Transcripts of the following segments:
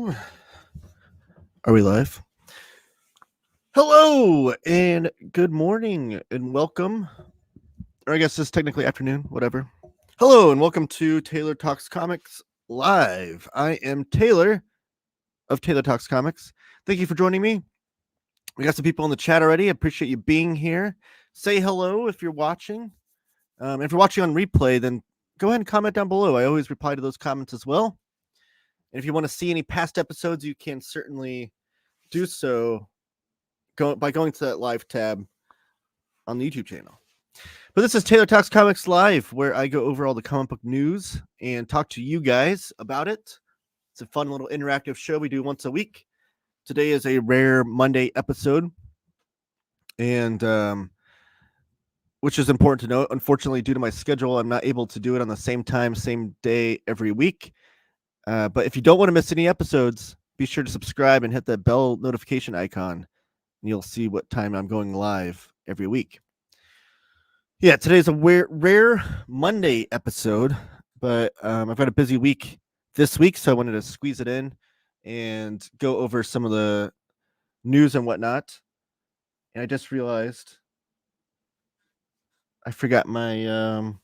Are we live? Hello and good morning and welcome. Or I guess it's technically afternoon, whatever. Hello and welcome to Taylor Talks Comics Live. I am Taylor of Taylor Talks Comics. Thank you for joining me. We got some people in the chat already. I appreciate you being here. Say hello if you're watching. If you're watching on replay, then go ahead and comment down below. I always reply to those comments as well. And if you want to see any past episodes, you can certainly do so by going to that live tab on the YouTube channel. But this is Taylor Talks Comics Live, where I go over all the comic book news and talk to you guys about it. It's a fun little interactive show we do once a week. Today is a rare Monday episode, and which is important to note. Unfortunately, due to my schedule, I'm not able to do it on the same time, same day every week. But if you don't want to miss any episodes, be sure to subscribe and hit that bell notification icon, and you'll see what time I'm going live every week. Yeah, today's a rare Monday episode, but I've got a busy week this week, so I wanted to squeeze it in and go over some of the news and whatnot. And I just realized I forgot my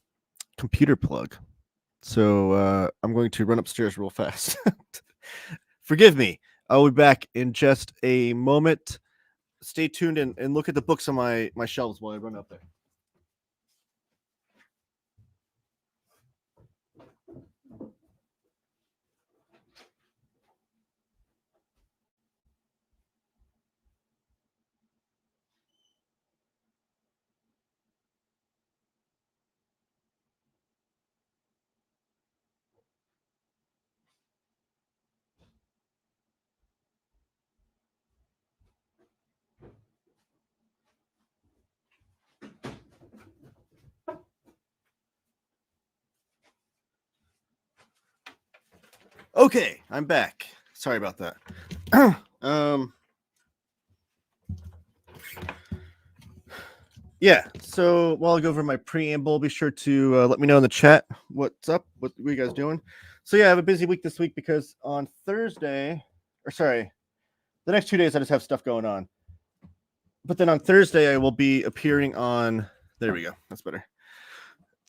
computer plug, so I'm going to run upstairs real fast. Forgive me. I'll be back in just a moment. Stay tuned and look at the books on my shelves while I run up there. Okay, I'm back. Sorry about that. Yeah, so while I go over my preamble, be sure to let me know in the chat what's up, what you guys doing. So yeah, I have a busy week this week because on Thursday, the next 2 days I just have stuff going on. But then on Thursday I will be appearing on, there we go, that's better,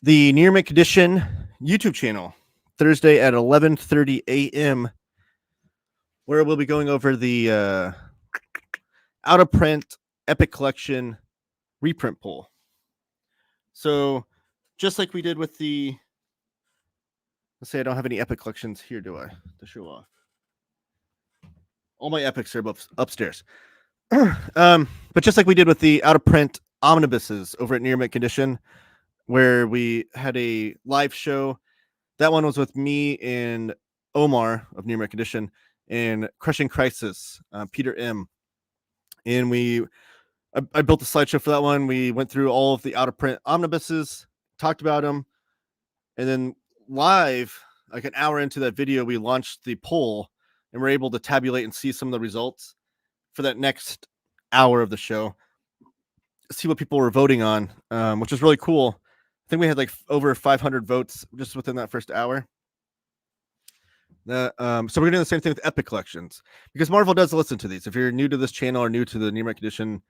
the Near Mint Condition YouTube channel, Thursday at 11:30 a.m., where we'll be going over the out of print Epic Collection reprint poll. So just like we did with the, let's say I don't have any Epic collections here, do I, to show off? All my Epics are upstairs. But just like we did with the out of print omnibuses over at Near Mint Condition, where we had a live show. That one was with me and Omar of Near Mint Condition and Crushing Crisis, Peter M. And I built a slideshow for that one. We went through all of the out of print omnibuses, talked about them, and then live, like an hour into that video, we launched the poll and we're able to tabulate and see some of the results for that next hour of the show, see what people were voting on, which was really cool. I think we had like over 500 votes just within that first hour. So we're doing the same thing with Epic collections because Marvel does listen to these. If you're new to this channel or new to the Near Mint Condition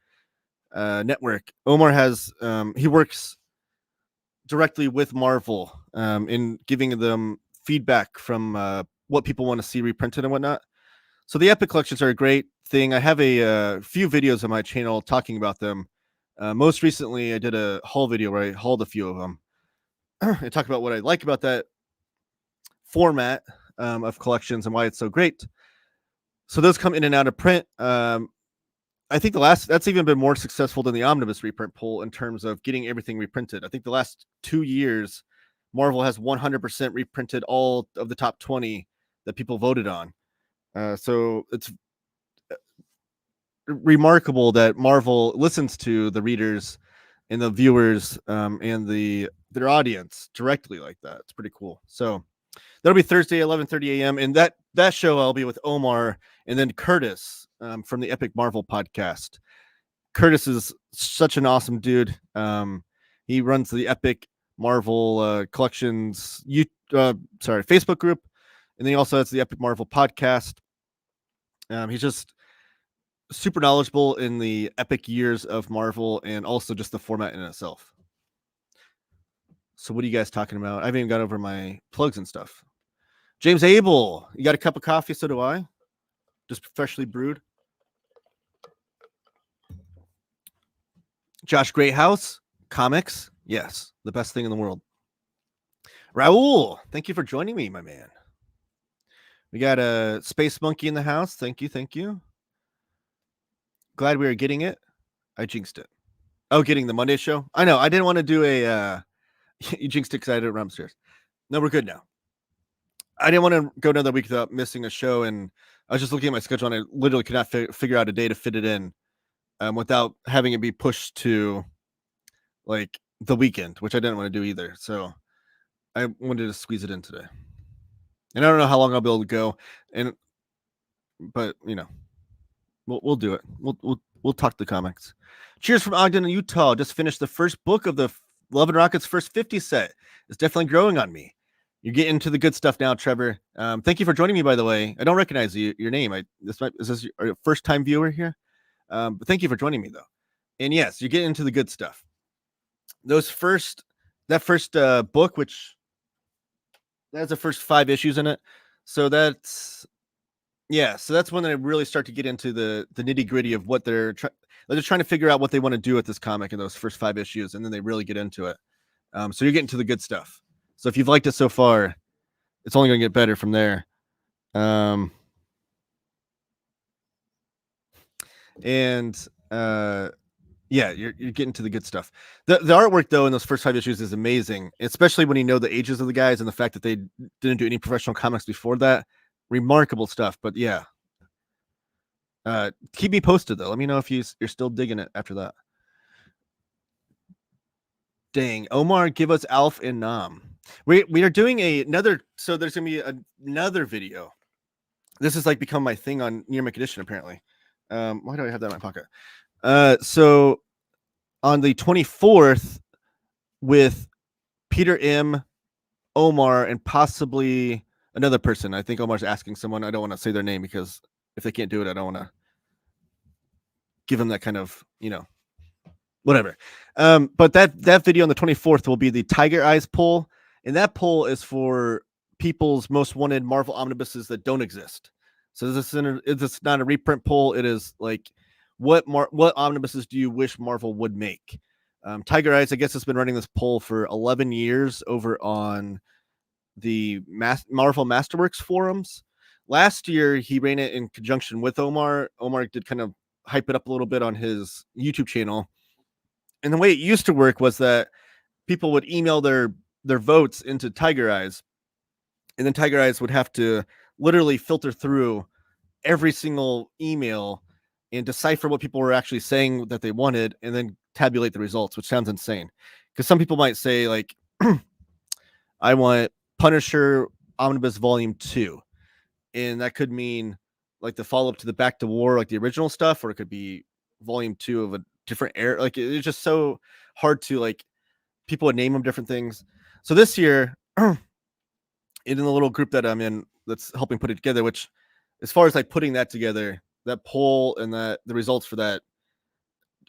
network, Omar has he works directly with Marvel in giving them feedback from what people want to see reprinted and whatnot. So the Epic collections are a great thing. I have a few videos on my channel talking about them. Most recently, I did a haul video where I hauled a few of them and talk about what I like about that format of collections and why it's so great. So those come in and out of print. I think that's even been more successful than the Omnibus reprint poll in terms of getting everything reprinted. I think the last 2 years, Marvel has 100% reprinted all of the top 20 that people voted on. So it's remarkable that Marvel listens to the readers and the viewers and their audience directly like that. It's pretty cool. So that'll be Thursday, 11:30 a.m. And that show I'll be with Omar and then Curtis from the Epic Marvel podcast. Curtis is such an awesome dude. He runs the Epic Marvel collections Facebook group, and then he also has the Epic Marvel podcast. He's just super knowledgeable in the epic years of Marvel and also just the format in itself. So what are you guys talking about? I haven't even got over my plugs and stuff. James Abel, you got a cup of coffee? So do I. Just freshly brewed. Josh Greathouse, comics. Yes, the best thing in the world. Raul, thank you for joining me, my man. We got a Space Monkey in the house. Thank you, thank you. Glad we are getting it. I jinxed it. Oh, getting the Monday show? I know. I didn't want to do a... you jinxed it because I had it run upstairs. No, we're good now. I didn't want to go another week without missing a show, and I was just looking at my schedule, and I literally could not figure out a day to fit it in without having it be pushed to, like, the weekend, which I didn't want to do either. So I wanted to squeeze it in today. And I don't know how long I'll be able to go, but you know, we'll do it. We'll talk the comics. Cheers from Ogden, Utah. Just finished the first book of the Love and Rockets first 50 set. It's definitely growing on me. You're getting to the good stuff now, Trevor. Thank you for joining me, by the way. I don't recognize your name. Is this your first time viewer here? But thank you for joining me, though. And yes, you're getting into the good stuff. That first book, which has the first 5 issues in it. So that's when I really start to get into the nitty gritty of what they're trying to figure out what they want to do with this comic in those first 5 issues, and then they really get into it. So you're getting to the good stuff. So if you've liked it so far, it's only going to get better from there. You're getting to the good stuff. The artwork, though, in those first 5 issues is amazing, especially when you know the ages of the guys and the fact that they didn't do any professional comics before that. Remarkable stuff. But yeah, keep me posted, though. Let me know if you're still digging it after that. Dang, Omar, give us Alf and Nam. We are doing another. So there's gonna be another video. This is like become my thing on Near Make Edition, apparently. Why do I have that in my pocket? So on the 24th, with Peter M, Omar, and possibly another person. I think Omar's asking someone. I don't want to say their name because if they can't do it, I don't want to give them that kind of, whatever. But that video on the 24th will be the Tiger Eyes poll, and that poll is for people's most wanted Marvel omnibuses that don't exist. So it's not a reprint poll. It is like what omnibuses do you wish Marvel would make? Tiger Eyes, I guess, has been running this poll for 11 years over on the Marvel Masterworks forums. Last year, he ran it in conjunction with Omar. Omar did kind of hype it up a little bit on his YouTube channel. And the way it used to work was that people would email their votes into Tiger Eyes, and then Tiger Eyes would have to literally filter through every single email and decipher what people were actually saying that they wanted, and then tabulate the results, which sounds insane. Because some people might say, like, I want Punisher Omnibus Volume 2. And that could mean like the follow-up to the Back to War, like the original stuff, or it could be Volume 2 of a different era. Like, it's just so hard to, like, people would name them different things. So this year, in the little group that I'm in that's helping put it together, which as far as like putting that together, that poll and the results for that,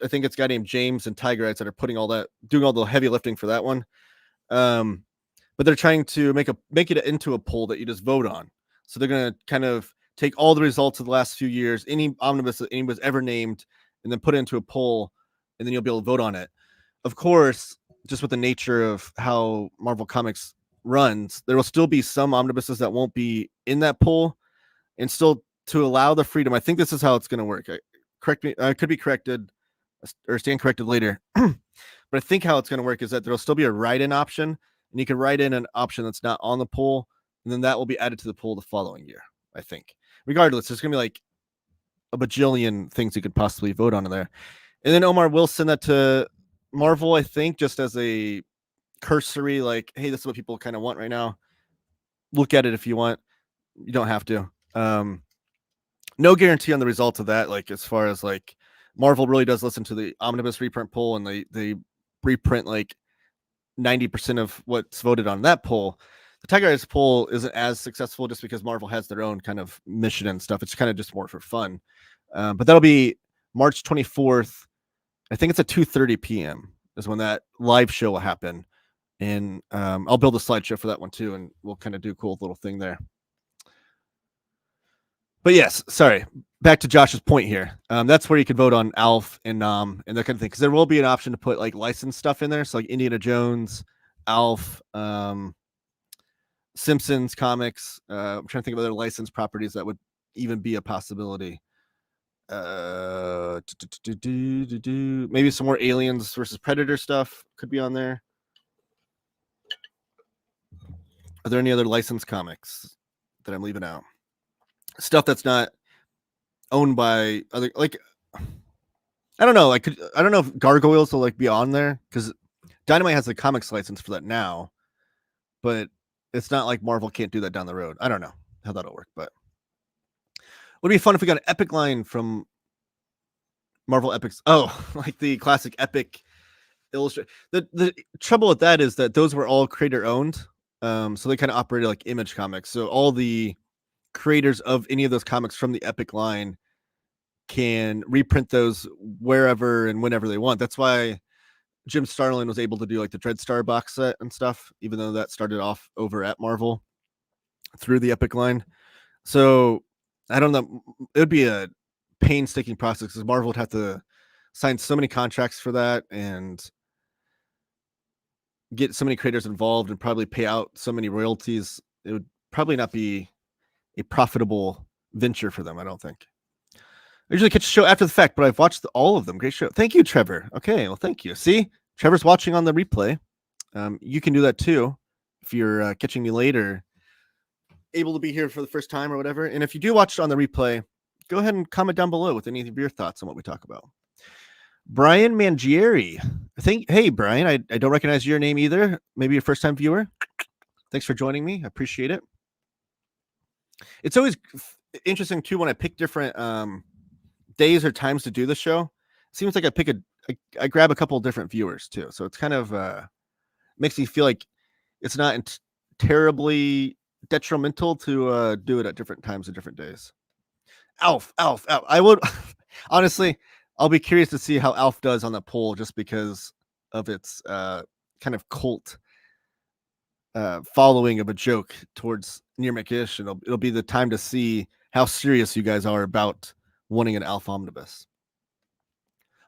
I think it's a guy named James and Tiger Eyes that are doing all the heavy lifting for that one. But they're trying to make it into a poll that you just vote on. So they're going to kind of take all the results of the last few years, any omnibus that anybody's ever named, and then put it into a poll, and then you'll be able to vote on it. Of course, just with the nature of how Marvel Comics runs, there will still be some omnibuses that won't be in that poll, and still to allow the freedom. I think this is how it's going to work. Correct me. I could be corrected or stand corrected later. But I think how it's going to work is that there'll still be a write-in option, and you can write in an option that's not on the poll, and then that will be added to the poll the following year, I think. Regardless, there's going to be like a bajillion things you could possibly vote on in there. And then Omar will send that to Marvel, I think, just as a cursory, like, hey, this is what people kind of want right now. Look at it if you want. You don't have to. No guarantee on the results of that. Like, as far as like Marvel really does listen to the omnibus reprint poll, and they reprint like 90% of what's voted on that poll. Tiger Eyes poll isn't as successful just because Marvel has their own kind of mission and stuff. It's kind of just more for fun. But that'll be March 24th. I think it's at 2:30 p.m. is when that live show will happen. And I'll build a slideshow for that one too, and we'll kind of do a cool little thing there. But yes, sorry. Back to Josh's point here. That's where you can vote on Alf and and that kind of thing, because there will be an option to put like licensed stuff in there, so like Indiana Jones, Alf, Simpsons comics. I'm trying to think of other licensed properties that would even be a possibility. Maybe some more Aliens versus Predator stuff could be on there. Are there any other licensed comics that I'm leaving out? Stuff that's not owned by other, like, I don't know. I don't know if Gargoyles will like be on there, because Dynamite has the comics license for that now, but it's not like Marvel can't do that down the road. I don't know how that'll work, but it would be fun if we got an Epic line from Marvel Epics. Oh, like the classic Epic illustrate. The trouble with that is that those were all creator owned, so they kind of operated like Image Comics. So all the creators of any of those comics from the Epic line can reprint those wherever and whenever they want. That's why Jim Starlin was able to do like the Dreadstar box set and stuff, even though that started off over at Marvel through the Epic line. So I don't know. It would be a painstaking process because Marvel would have to sign so many contracts for that and get so many creators involved and probably pay out so many royalties. It would probably not be a profitable venture for them, I don't think. I usually catch a show after the fact, but I've watched all of them. Great show. Thank you, Trevor. Okay, well, thank you. See, Trevor's watching on the replay. You can do that too if you're catching me later, able to be here for the first time or whatever. And if you do watch it on the replay, go ahead and comment down below with any of your thoughts on what we talk about. Brian Mangieri. Hey, Brian, I don't recognize your name either. Maybe your first time viewer. Thanks for joining me. I appreciate it. It's always interesting too when I pick different days or times to do the show. It seems like I grab a couple of different viewers too, so it's kind of makes me feel like it's not terribly detrimental to do it at different times and different days. Alf. I would honestly, I'll be curious to see how Alf does on the poll, just because of its kind of cult following of a joke towards Near Mick-ish. It'll be the time to see how serious you guys are about wanting an Alf Omnibus.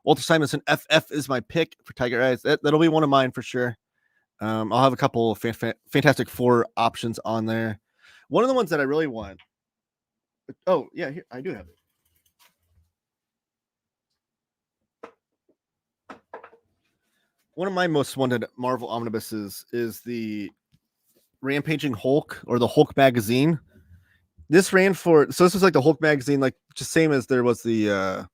Walter Simonson, FF is my pick for Tiger Eyes. That'll be one of mine for sure. I'll have a couple of Fantastic Four options on there. One of the ones that I really want. Oh, yeah, here, I do have it. One of my most wanted Marvel omnibuses is the Rampaging Hulk, or the Hulk magazine. This ran for, so this was like the Hulk magazine, like just same as there was the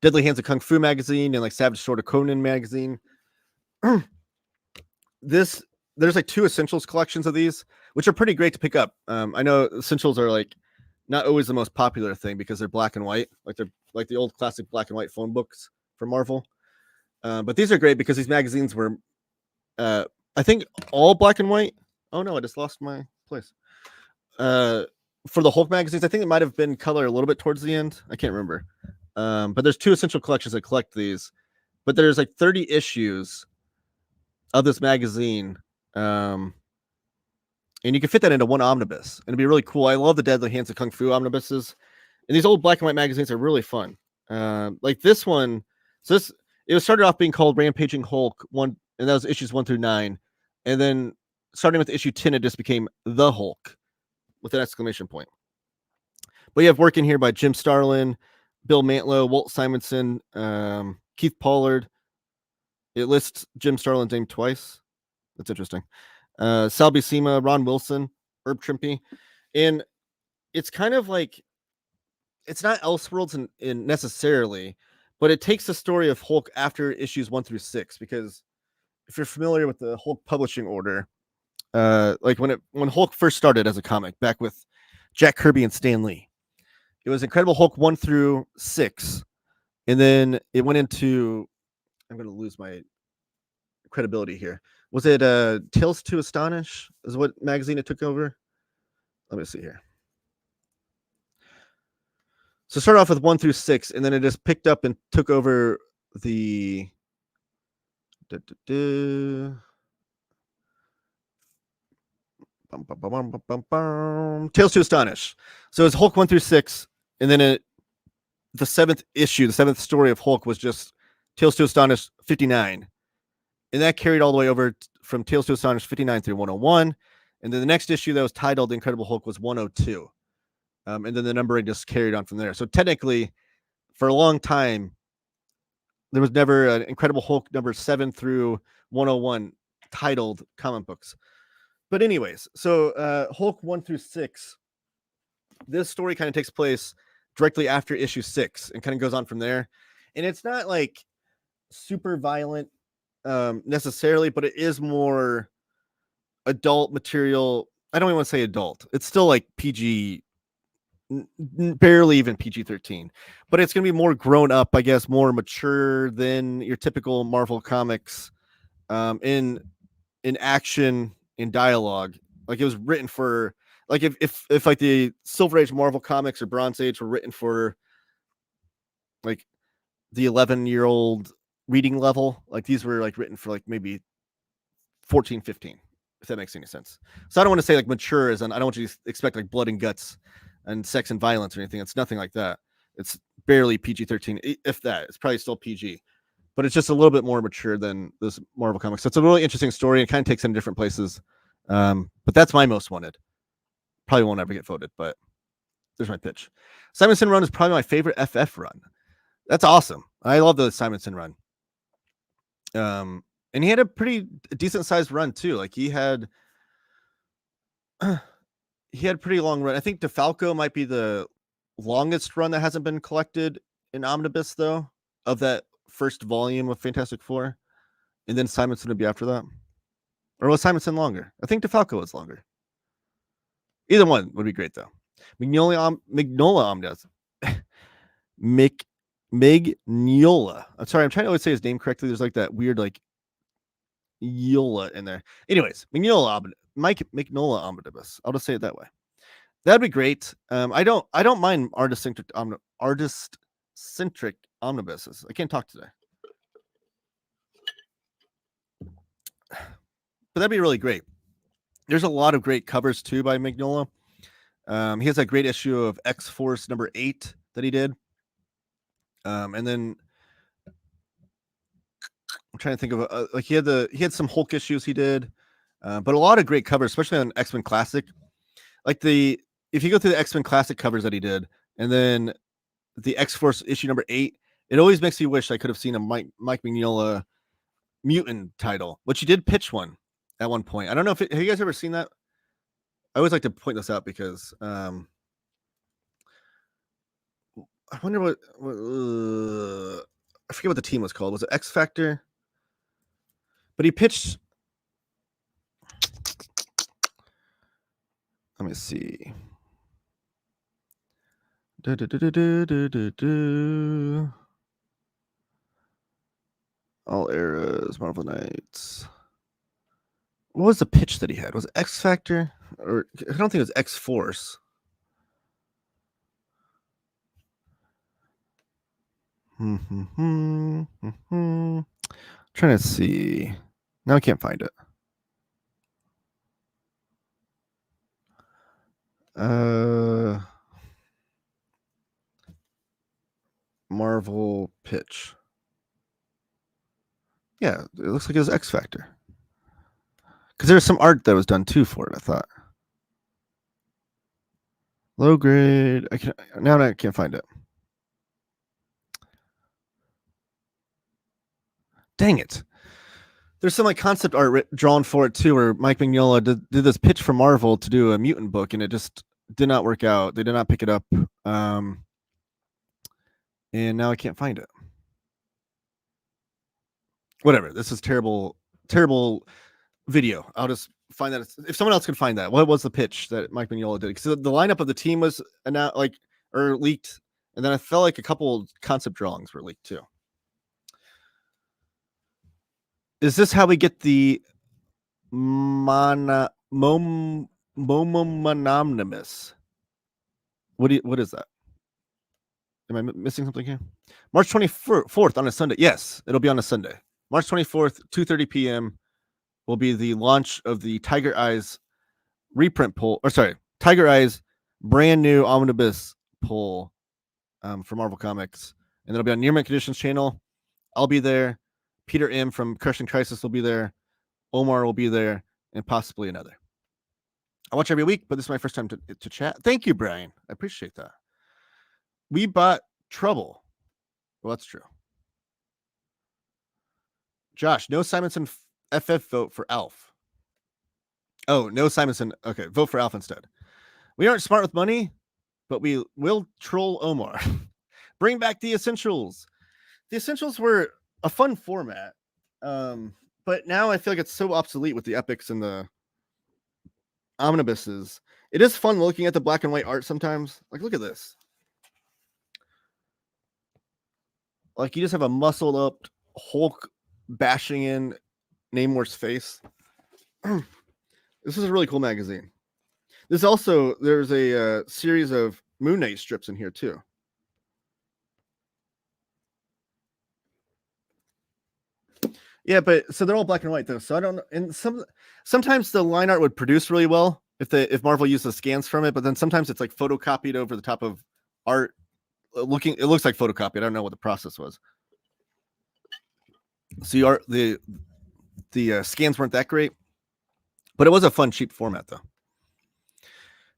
Deadly Hands of Kung Fu magazine and like Savage Sword of Conan magazine. There's like 2 Essentials collections of these, which are pretty great to pick up. I know Essentials are like not always the most popular thing because they're black and white, like they're like the old classic black and white phone books for Marvel. But these are great because these magazines were, I think, all black and white. Oh no, I just lost my place. For the Hulk magazines, I think it might have been color a little bit towards the end. I can't remember. But there's 2 essential collections that collect these. But there's like 30 issues of this magazine. And you can fit that into one omnibus. And it'd be really cool. I love the Deadly Hands of Kung Fu omnibuses. And these old black and white magazines are really fun. Like this one. So it was started off being called Rampaging Hulk 1, and that was issues 1 through 9. And then starting with issue 10, it just became The Hulk with an exclamation point. But you have work in here by Jim Starlin, Bill Mantlo, Walt Simonson, Keith Pollard. It lists Jim Starlin's name twice. That's interesting. Sal Buscema, Ron Wilson, Herb Trimpe. And it's kind of like, it's not Elseworlds in necessarily, but it takes the story of Hulk after issues 1 through 6, because if you're familiar with the Hulk publishing order, like when Hulk first started as a comic back with Jack Kirby and Stan Lee, it was Incredible Hulk 1 through 6, and then it went into, I'm going to lose my credibility here. Was it Tales to Astonish? Is what magazine it took over? Let me see here. So it started off with 1 through 6, and then it just picked up and took over the Tales to Astonish. So it's Hulk 1 through 6, and then the 7th issue, the 7th story of Hulk was just Tales to Astonish 59. And that carried all the way over from Tales to Astonish 59 through 101. And then the next issue that was titled Incredible Hulk was 102. And then the numbering just carried on from there. So technically, for a long time, there was never an Incredible Hulk number 7 through 101 titled comic books. But anyways, so Hulk 1 through 6, this story kind of takes place directly after issue 6 and kind of goes on from there. And it's not like super violent necessarily, but it is more adult material. I don't even want to say adult. It's still like PG, barely even PG-13, but it's going to be more grown up, I guess, more mature than your typical Marvel comics in action, in dialogue. Like it was written for, like if like the Silver Age Marvel comics or Bronze Age were written for like the 11-year-old reading level, like these were like written for like maybe 14, 15, if that makes any sense. So I don't want to say like mature as in, I don't want you to expect like blood and guts and sex and violence or anything. It's nothing like that. It's barely PG-13, if that. It's probably still PG, but it's just a little bit more mature than this Marvel comics. So it's a really interesting story and kind of takes in different places. But that's my most wanted. Probably won't ever get voted, but there's my pitch. Simonson run is probably my favorite FF run. That's awesome. I love the Simonson run. And he had a pretty decent sized run too. Like he had pretty long run. I think DeFalco might be the longest run that hasn't been collected in Omnibus though, of that first volume of Fantastic Four. And then Simonson would be after that. Or was Simonson longer? I think DeFalco was longer. Either one would be great though. Mignola Omnibus. Mignola. I'm sorry, I'm trying to always say his name correctly. There's like that weird like Yola in there. Anyways, Mike Mignola Omnibus. I'll just say it that way. That'd be great. I don't mind artist centric omnibuses. I can't talk today. But that'd be really great. There's a lot of great covers too by Mignola. He has a great issue of X-Force number 8 that he did. And then I'm trying to think of like he had some Hulk issues he did, but a lot of great covers, especially on X-Men Classic. Like if you go through the X-Men Classic covers that he did, and then the X-Force issue number 8, it always makes me wish I could have seen a Mike Mignola mutant title, which he did pitch one at one point. I don't know have you guys ever seen that? I always like to point this out because I wonder what I forget what the team was called. Was it X Factor? But he pitched. Let me see. All eras, Marvel Knights. What was the pitch that he had? Was it X Factor? Or I don't think it was X Force. Trying to see. Now I can't find it. Marvel pitch. Yeah, it looks like it was X Factor. Because there's some art that was done too for it, I thought. Low grade. I can't find it. Dang it. There's some like concept art drawn for it too, where Mike Mignola did this pitch for Marvel to do a mutant book, and it just did not work out. They did not pick it up. And now I can't find it. Whatever. This is terrible video. I'll just find that. If someone else can find that, what was the pitch that Mike Mignola did? Because the lineup of the team was announced, or leaked, and then I felt like a couple concept drawings were leaked too. Is this how we get the Momomononymous. What is that? Am I missing something here? March 24th on a Sunday. Yes, it'll be on a Sunday. March 24th, 2:30 p.m. will be the launch of the Tiger Eyes reprint pull. Or sorry, Tiger Eyes brand new Omnibus pull for Marvel Comics. And it'll be on Near Mint Conditions channel. I'll be there. Peter M. from Crushing Crisis will be there. Omar will be there. And possibly another. I watch every week, but this is my first time to chat. Thank you, Brian. I appreciate that. We bought Trouble. Well, that's true. Josh, no Simonson FF vote for Alf. Oh, no Simonson. Okay, vote for Alf instead. We aren't smart with money, but we will troll Omar. Bring back the Essentials. The Essentials were a fun format, but now I feel like it's so obsolete with the epics and the omnibuses. It is fun looking at the black and white art sometimes. Like, look at this. Like, you just have a muscled up Hulk bashing in Namor's face. This is a really cool magazine. There's a series of Moon Knight strips in here too. Yeah, but so they're all black and white though. So I don't know. And sometimes the line art would produce really well if Marvel used the scans from it, but then sometimes it's like photocopied over the top of art. It looks like photocopied. I don't know what the process was. So the scans weren't that great, but it was a fun, cheap format though.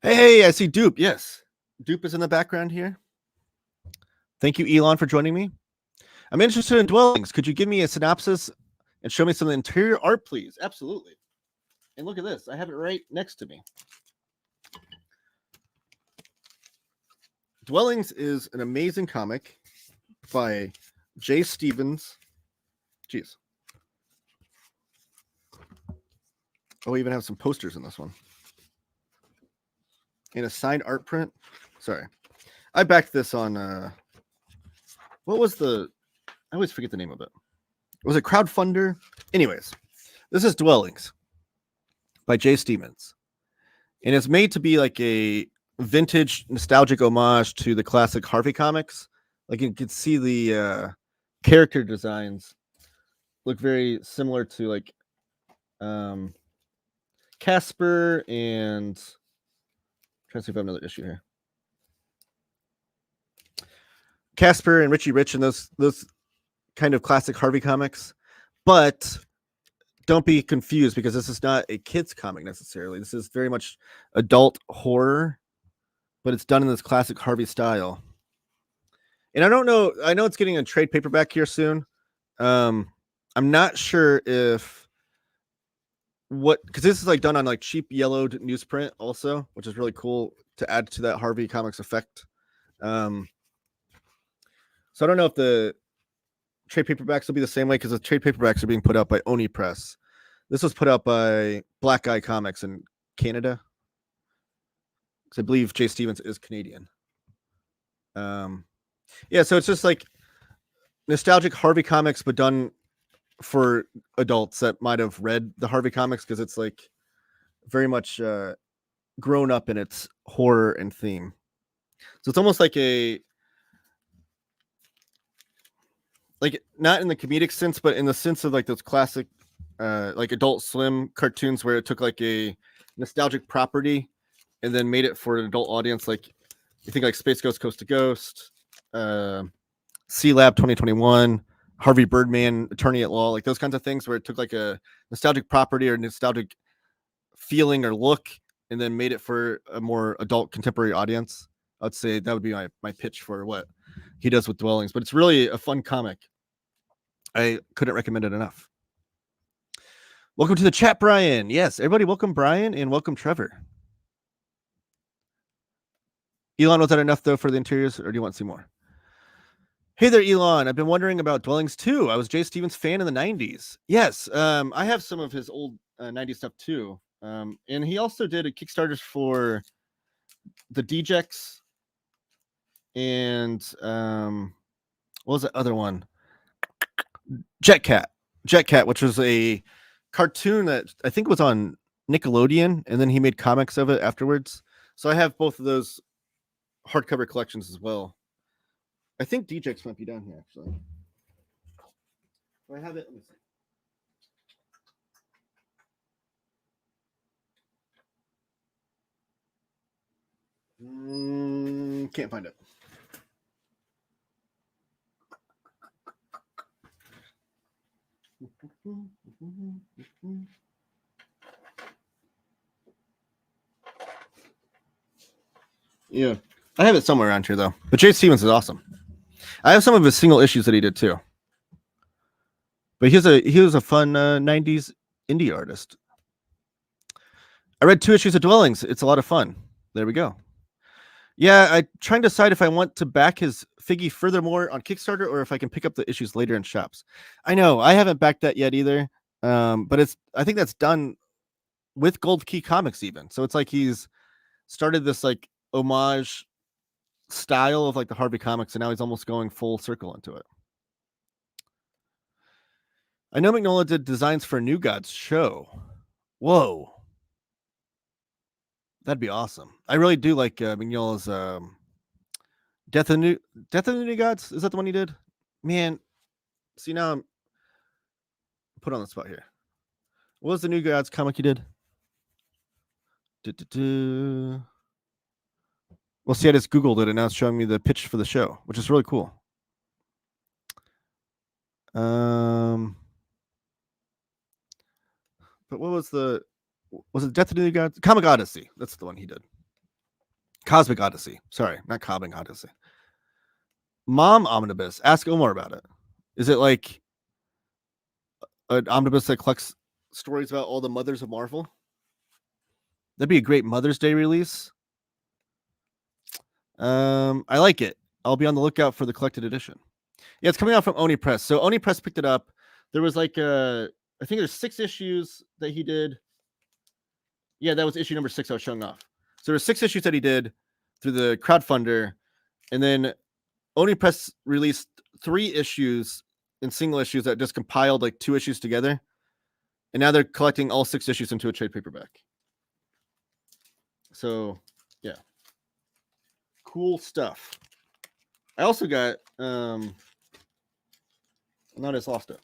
Hey, I see Dupe. Yes, Dupe is in the background here. Thank you, Elon, for joining me. I'm interested in Dwellings. Could you give me a synopsis and show me some of the interior art, please? Absolutely. And look at this. I have it right next to me. Dwellings is an amazing comic by Jay Stevens. Jeez. Oh, we even have some posters in this one. In a signed art print. Sorry. I backed this on what was I always forget the name of it. Was it Crowdfunder? Anyways, this is Dwellings by Jay Stevens. And it's made to be like a vintage nostalgic homage to the classic Harvey comics. Like, you can see the character designs look very similar to like Casper and trying to see if I have another issue here. Casper and Richie Rich and those kind of classic Harvey comics, but don't be confused because this is not a kid's comic necessarily. This is very much adult horror, but it's done in this classic Harvey style. And I don't know. I know it's getting a trade paperback here soon. I'm not sure if because this is like done on like cheap yellowed newsprint also, which is really cool to add to that Harvey comics effect. So I don't know if the trade paperbacks will be the same way because the trade paperbacks are being put out by Oni Press. This was put out by Black Eye Comics in Canada. Because I believe Jay Stevens is Canadian. Yeah, so it's just like nostalgic Harvey comics, but done for adults that might have read the Harvey comics because it's like very much grown up in its horror and theme. So it's almost like not in the comedic sense, but in the sense of like those classic like Adult Swim cartoons where it took like a nostalgic property and then made it for an adult audience. Like you think like Space Ghost Coast to Ghost, C Lab 2021, Harvey Birdman, Attorney at Law, like those kinds of things where it took like a nostalgic property or nostalgic feeling or look and then made it for a more adult contemporary audience. I'd say that would be my pitch for what he does with Dwellings, but it's really a fun comic. I couldn't recommend it enough. Welcome to the chat, Brian. Yes, everybody welcome Brian and welcome Trevor. Elon, was that enough though for the interiors or do you want to see more? Hey there, Elon. I've been wondering about Dwellings too. I was Jay Stevens fan in the 90s. Yes, I have some of his old 90s stuff too. And he also did a Kickstarter for the Dejects and what was the other one? Jetcat, which was a cartoon that I think was on Nickelodeon, and then he made comics of it afterwards. So I have both of those hardcover collections as well. I think DJX might be down here actually. Do I have it? Let me see. Can't find it. Yeah, I have it somewhere around here though. But Jay Stevens is awesome. I have some of his single issues that he did too. But he was a fun 90s indie artist. I read 2 issues of Dwellings. It's a lot of fun. There we go. Yeah, I'm trying to decide if I want to back his Figgy furthermore on Kickstarter or if I can pick up the issues later in shops. I know I haven't backed that yet either. But I think that's done with Gold Key Comics even. So it's like he's started this like homage style of like the Harvey comics, and now he's almost going full circle into it. I know Mignola did designs for New Gods show. Whoa. That'd be awesome. I really do like Mignola's Death of the New Gods. Is that the one he did? Man, see now I'm put on the spot here. What was the New Gods comic he did? Well, see, I just Googled it and now it's showing me the pitch for the show, which is really cool. But what was it Death of the New Gods? Comic Odyssey. That's the one he did. Cosmic Odyssey. Sorry, not Comic Odyssey. Mom Omnibus. Ask Omar about it. Is it like an omnibus that collects stories about all the mothers of Marvel? That'd be a great Mother's Day release. I like it. I'll be on the lookout for the collected edition. Yeah, it's coming out from Oni Press. So Oni Press picked it up. There was like I think there's 6 issues that he did. Yeah, that was issue number 6 I was showing off. So there were 6 issues that he did through the crowdfunder, and then Oni Press released 3 issues in single issues that just compiled like 2 issues together, and now they're collecting all 6 issues into a trade paperback. So yeah, cool stuff. I also got not just lost it.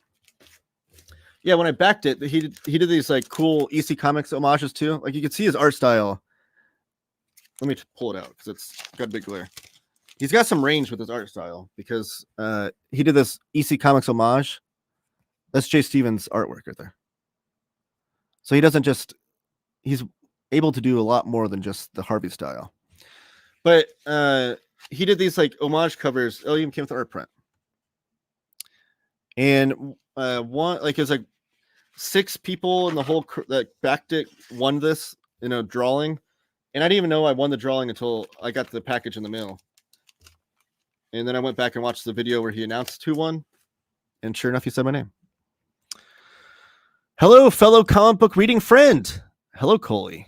Yeah, when I backed it, he did these like cool EC Comics homages too. Like you can see his art style. Let me pull it out because it's got a big glare. He's got some range with his art style because he did this EC Comics homage. That's Jay Stevens' artwork right there. So he doesn't just, he's able to do a lot more than just the Harvey style. But he did these like homage covers. Oh, even came with the art print. And one, like, there's like 6 people in the whole that backed it won this, drawing. And I didn't even know I won the drawing until I got the package in the mail. And then I went back and watched the video where he announced who won. And sure enough, he said my name. Hello, fellow comic book reading friend. Hello, Coley.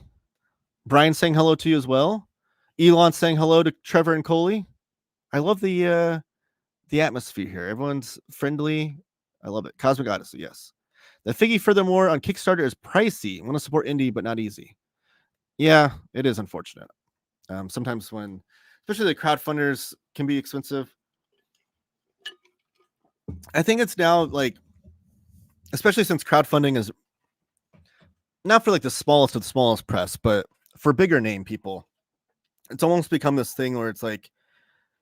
Brian saying hello to you as well. Elon saying hello to Trevor and Coley. I love the atmosphere here. Everyone's friendly. I love it. Cosmic Odyssey, yes. The Figgy, furthermore, on Kickstarter is pricey. I want to support indie, but not easy. Yeah, it is unfortunate. Sometimes when, especially the crowdfunders, can be expensive. I think it's now like, especially since crowdfunding is not for like the smallest of the smallest press, but for bigger name people, it's almost become this thing where it's like,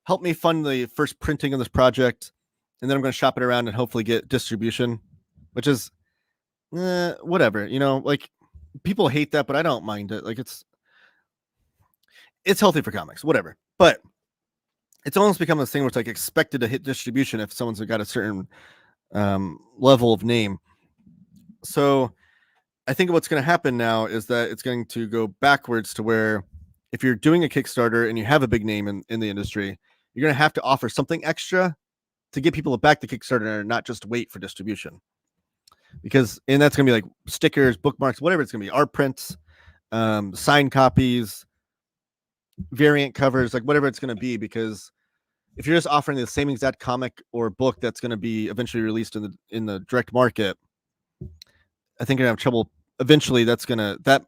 help me fund the first printing of this project, and then I'm going to shop it around and hopefully get distribution, which is whatever, like people hate that, but I don't mind it. Like it's healthy for comics, whatever. But it's almost become this thing where it's like expected to hit distribution if someone's got a certain level of name. So I think what's going to happen now is that it's going to go backwards to where if you're doing a Kickstarter and you have a big name in the industry, you're going to have to offer something extra to get people to back the Kickstarter and not just wait for distribution. And that's going to be like stickers, bookmarks, whatever it's going to be, art prints, signed copies, variant covers, like whatever it's going to be. Because if you're just offering the same exact comic or book that's going to be eventually released in the direct market, I think you're gonna have trouble. Eventually, that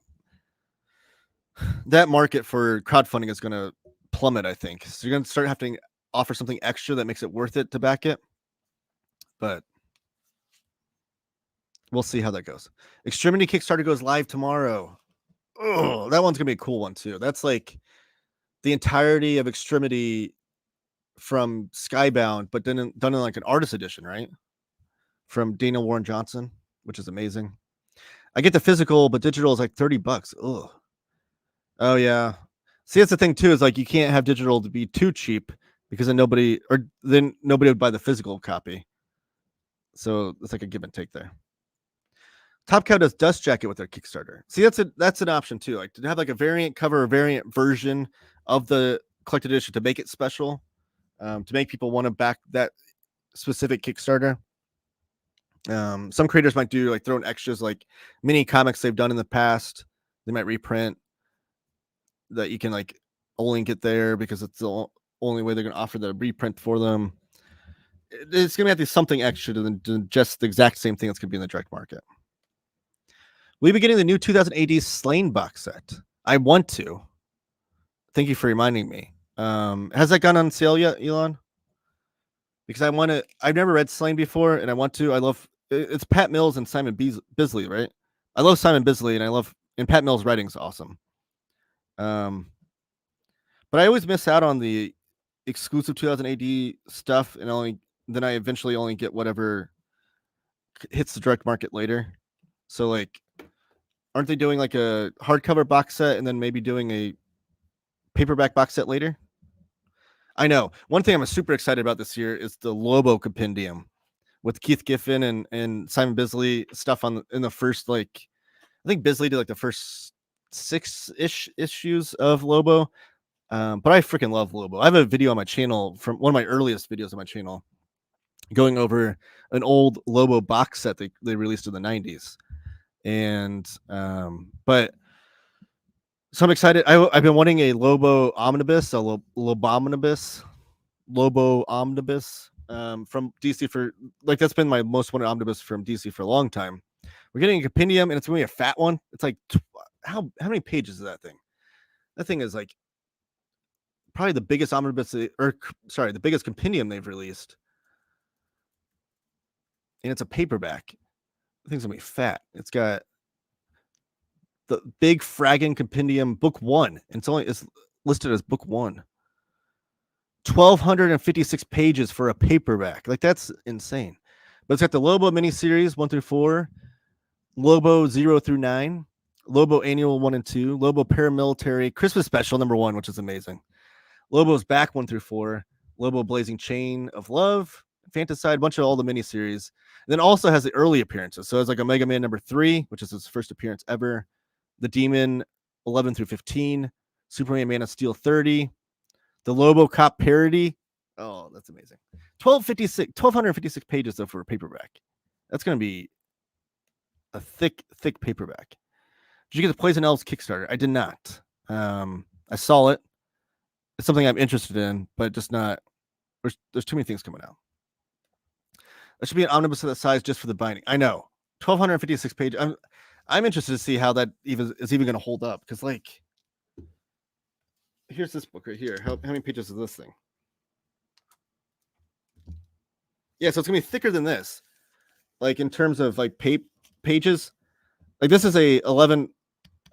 market for crowdfunding is gonna plummet. I think so. You're gonna start having to offer something extra that makes it worth it to back it. But we'll see how that goes. Extremity Kickstarter goes live tomorrow. Oh, that one's gonna be a cool one too. That's like the entirety of Extremity from Skybound, but then done in like an artist edition, right? From Dana Warren Johnson, which is amazing. I get the physical, but digital is like $30. Ugh. Oh yeah. See, that's the thing too, is like you can't have digital to be too cheap because then nobody would buy the physical copy. So it's like a give and take there. Top Cow does Dust Jacket with their Kickstarter. See, that's an option too, like to have like a variant cover, a variant version of the collected edition to make it special, to make people want to back that specific Kickstarter. Some creators might do like throw in extras like mini comics they've done in the past. They might reprint that you can like only get there because it's the only way they're going to offer the reprint for them. It's going to have to be something extra than just the exact same thing that's going to be in the direct market. We'll be getting the new 2000 AD Slain box set. I want to. Thank you for reminding me. Has that gone on sale yet, Elon? Because I want to. I've never read Slain before, and I want to. I love. It's Pat Mills and Simon Bisley, right? I love Simon Bisley, and Pat Mills' writing's awesome. But I always miss out on the exclusive 2000 AD stuff, and then I eventually only get whatever hits the direct market later. So like, aren't they doing like a hardcover box set and then maybe doing a paperback box set later? I know. One thing I'm super excited about this year is the Lobo compendium with Keith Giffen and Simon Bisley stuff in the first, like, I think Bisley did like the first 6-ish issues of Lobo. But I freaking love Lobo. I have a video on my channel from one of my earliest videos on my channel going over an old Lobo box set they released in the 90s. And but so I'm excited. I've been wanting a Lobo Omnibus, a Lobo Omnibus from DC for like that's been my most wanted omnibus from DC for a long time. We're getting a compendium, and it's going to be a fat one. It's like how many pages is that thing? That thing is like probably the biggest omnibus, the biggest compendium they've released, and it's a paperback. The thing's gonna be fat. It's got the big Fraggin compendium, book 1. And it's listed as book 1. 1,256 pages for a paperback. Like that's insane. But it's got the Lobo miniseries 1 through 4, Lobo 0 through 9, Lobo Annual 1 and 2, Lobo Paramilitary Christmas Special number 1, which is amazing. Lobo's Back 1 through 4, Lobo Blazing Chain of Love, Fantaside, bunch of all the miniseries. And then also has the early appearances. So it's like Omega Man number 3, which is his first appearance ever. The Demon 11 through 15, Superman Man of Steel 30, the Lobo Cop parody. Oh, that's amazing. 1,256 pages though for a paperback. That's going to be a thick paperback. Did you get the Poison Elves Kickstarter? I did not. I saw it. It's something I'm interested in, but just not. There's too many things coming out. That should be an omnibus of that size just for the binding. I know. 1,256 pages. I'm interested to see how that is even going to hold up. Because, like, here's this book right here. How many pages is this thing? Yeah, so it's going to be thicker than this. Like, in terms of, like, pages. Like, this is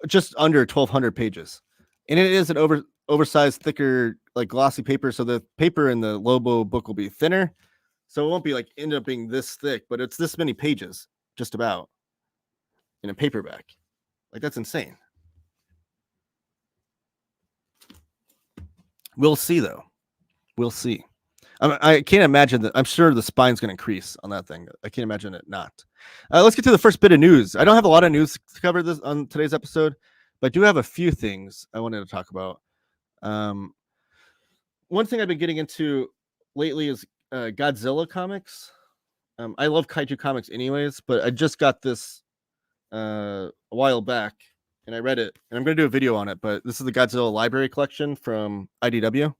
just under 1,200 pages. And it is an oversized, thicker, like, glossy paper. So the paper in the Lobo book will be thinner. So it won't be, like, end up being this thick. But it's this many pages, just about. In a paperback. Like, that's insane. We'll see, though. We'll see. I can't imagine that. I'm sure the spine's going to increase on that thing. I can't imagine it not. Let's get to the first bit of news. I don't have a lot of news to cover this on today's episode, but I do have a few things I wanted to talk about. One thing I've been getting into lately is Godzilla comics. I love kaiju comics anyways, but I just got this a while back and I read it and I'm going to do a video on it, but this is the Godzilla library collection from IDW.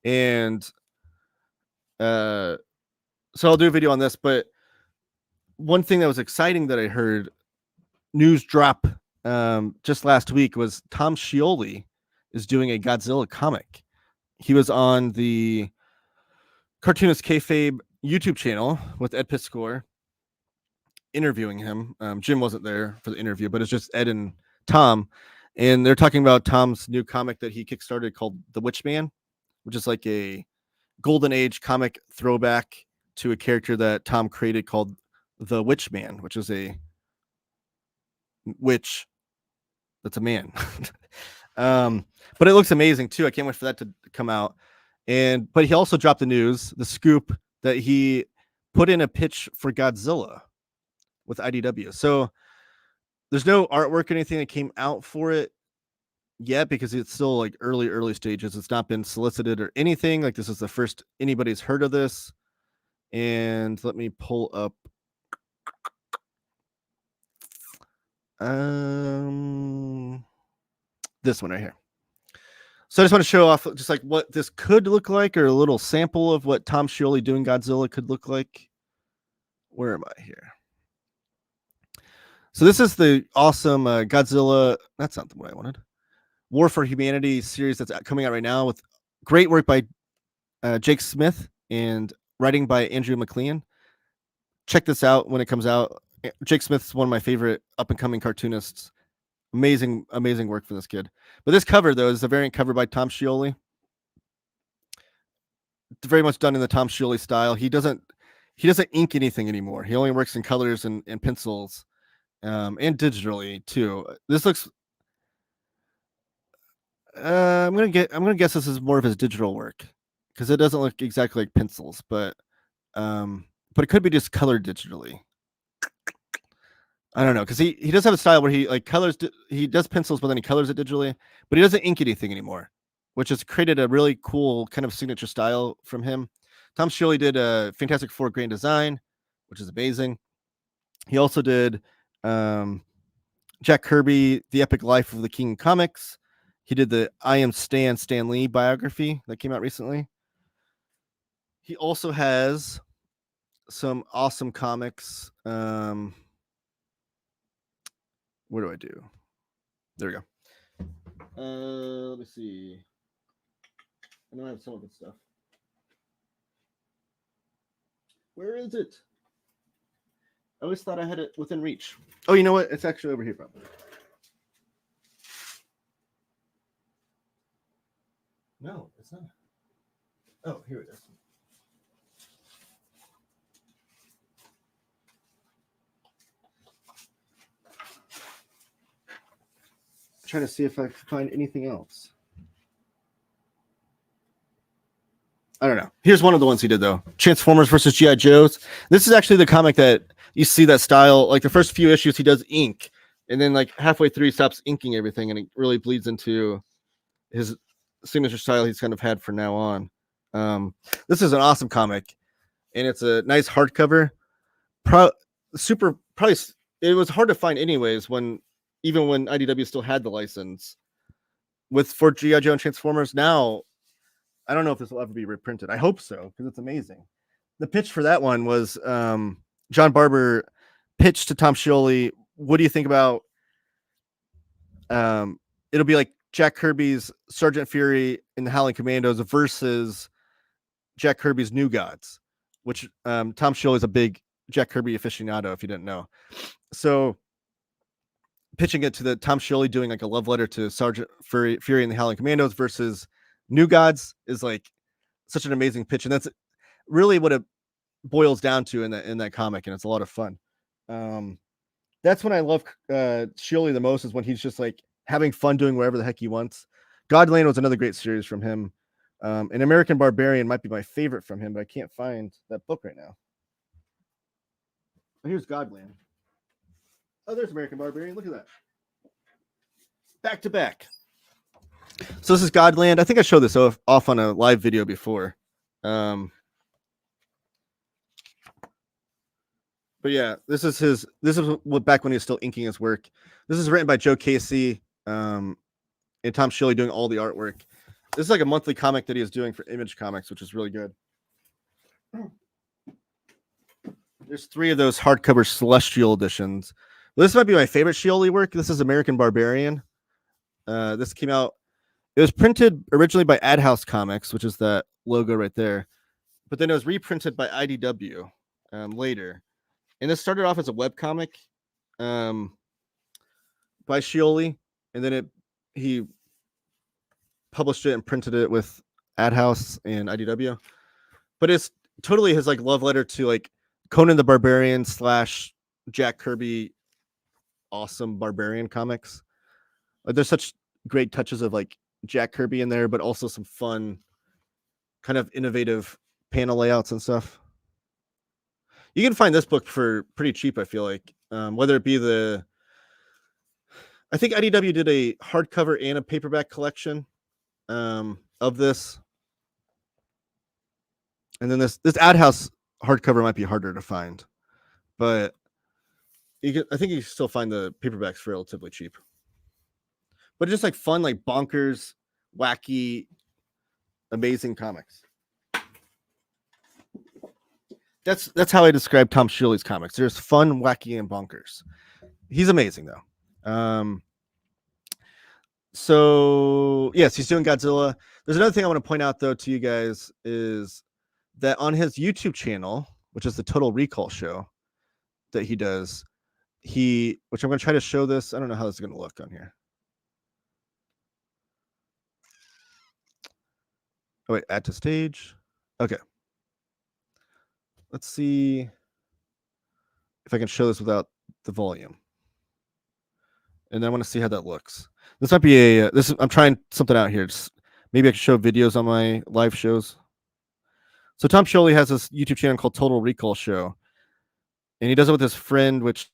And so I'll do a video on this, but one thing that was exciting that I heard news drop just last week was Tom Scioli is doing a Godzilla comic. He was on the Cartoonist Kayfabe YouTube channel with Ed Piscor interviewing him. Jim wasn't there for the interview, but it's just Ed and Tom, and they're talking about Tom's new comic that he kickstarted called The Witchman, which is like a golden age comic throwback to a character that Tom created called the Witchman, which is a witch that's a man. But it looks amazing too. I can't wait for that to come out. But he also dropped the news, the scoop, that he put in a pitch for Godzilla with IDW. So there's no artwork or anything that came out for it yet because it's still like early stages. It's not been solicited or anything. Like this is the first anybody's heard of this. And let me pull up this one right here. So I just want to show off just like what this could look like, or a little sample of what Tom Scioli doing Godzilla could look like. Where am I here? So this is the awesome Godzilla. That's not what I wanted. War for Humanity series that's coming out right now with great work by Jake Smith and writing by Andrew McLean. Check this out when it comes out. Jake Smith's one of my favorite up-and-coming cartoonists. Amazing work for this kid. But this cover, though, is a variant cover by Tom Scioli. It's very much done in the Tom Scioli style. He doesn't ink anything anymore. He only works in colors and pencils, and digitally too. This looks. I'm gonna guess this is more of his digital work because it doesn't look exactly like pencils, but it could be just colored digitally. I don't know, because he does have a style where he like colors. He does pencils, but then he colors it digitally. But he doesn't ink anything anymore, which has created a really cool kind of signature style from him. Tom Scioli did a Fantastic Four Grand Design, which is amazing. He also did Jack Kirby, The Epic Life of the King comics. He did the I Am Stan Lee biography that came out recently. He also has some awesome comics. Where do I do? There we go. Let me see. I know I have some of the stuff. Where is it? I always thought I had it within reach. Oh, you know what? It's actually over here, probably. No, it's not. Oh, here it is. I'm trying to see if I can find anything else. I don't know. Here's one of the ones he did, though. Transformers versus G.I. Joes. This is actually the comic that you see that style. Like the first few issues, he does ink. And then like halfway through, he stops inking everything. And it really bleeds into his signature style he's kind of had from now on. This is an awesome comic. And it's a nice hardcover. Probably it was hard to find anyways even when IDW still had the license for G.I. Joe and Transformers. Now, I don't know if this will ever be reprinted. I hope so, because it's amazing. The pitch for that one was John Barber pitched to Tom Scioli, what do you think about it'll be like Jack Kirby's Sergeant Fury in the Howling Commandos versus Jack Kirby's New Gods, which Tom Scioli is a big Jack Kirby aficionado, if you didn't know. So pitching it to the Tom Scioli doing like a love letter to Sergeant Fury and the Howling Commandos versus New Gods is like such an amazing pitch. And that's really what it boils down to in that comic. And it's a lot of fun. That's when I love Scioli the most, is when he's just like having fun doing whatever the heck he wants. Godland was another great series from him. An American Barbarian might be my favorite from him, but I can't find that book right now. Here's Godland. Oh, there's American Barbarian. Look at that. Back to back. So this is Godland. I think I showed this off on a live video before. But yeah, this is what back when he was still inking his work. This is written by Joe Casey and Tom Scioli doing all the artwork. This is like a monthly comic that he is doing for Image Comics, which is really good. There's 3 of those hardcover Celestial editions. Well, this might be my favorite Scioli work. This is American Barbarian. This came out. It was printed originally by Ad House Comics, which is that logo right there. But then it was reprinted by IDW later. And this started off as a webcomic by Scioli. And then he published it and printed it with Ad House and IDW. But it's totally his like love letter to like Conan the Barbarian / Jack Kirby awesome barbarian comics. Like there's such great touches of like Jack Kirby in there, but also some fun kind of innovative panel layouts and stuff. You can find this book for pretty cheap, I feel like. Whether it be I think IDW did a hardcover and a paperback collection of this. And then this Ad House hardcover might be harder to find, but I think you can still find the paperbacks relatively cheap. But just like fun, like bonkers, wacky, amazing comics. That's how I describe Tom Scioli's comics. There's fun, wacky, and bonkers. He's amazing though. So yes, he's doing Godzilla. There's another thing I want to point out though to you guys is that on his YouTube channel, which is the Total Recall show that he does, which I'm going to try to show this. I don't know how this is going to look on here. Oh wait, add to stage. Okay. Let's see if I can show this without the volume. And then I want to see how that looks. This might be I'm trying something out here. Maybe I can show videos on my live shows. So Tom Scioli has this YouTube channel called Total Recall Show. And he does it with his friend, which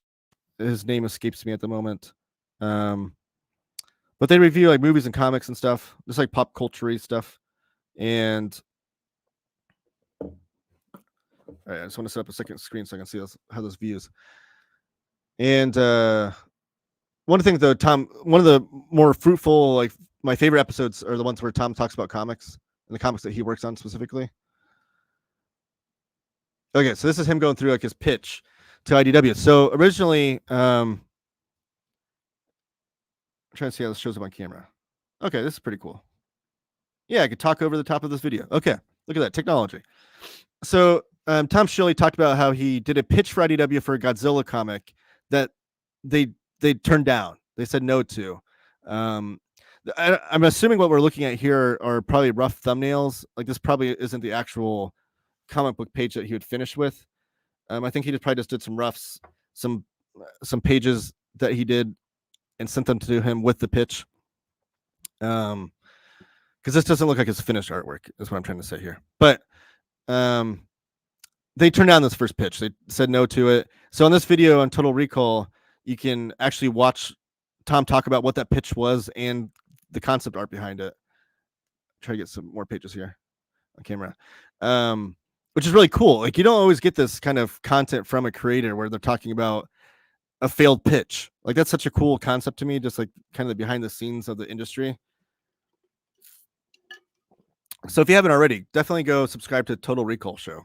his name escapes me at the moment. But they review like movies and comics and stuff, just like pop culture-y stuff. And all right, I just want to set up a second screen so I can see how this views. And one of the things though, one of the more fruitful, like my favorite episodes are the ones where Tom talks about comics and the comics that he works on specifically. Okay, so this is him going through like his pitch to IDW. So originally, I'm trying to see how this shows up on camera. Okay, this is pretty cool. Yeah, I could talk over the top of this video. Okay, look at that technology. So Tom Scioli talked about how he did a pitch for IDW for a Godzilla comic that they turned down. They said no to. I'm assuming what we're looking at here are probably rough thumbnails. Like this probably isn't the actual comic book page that he would finish with. I think he probably just did some roughs, some pages that he did and sent them to him with the pitch. Because this doesn't look like his finished artwork, is what I'm trying to say here. But they turned down this first pitch. They said no to it. So on this video on Total Recall, you can actually watch Tom talk about what that pitch was and the concept art behind it. Try to get some more pages here on camera. Which is really cool. Like you don't always get this kind of content from a creator where they're talking about a failed pitch. Like that's such a cool concept to me, just like kind of the behind the scenes of the industry. So if you haven't already, definitely go subscribe to Total Recall Show.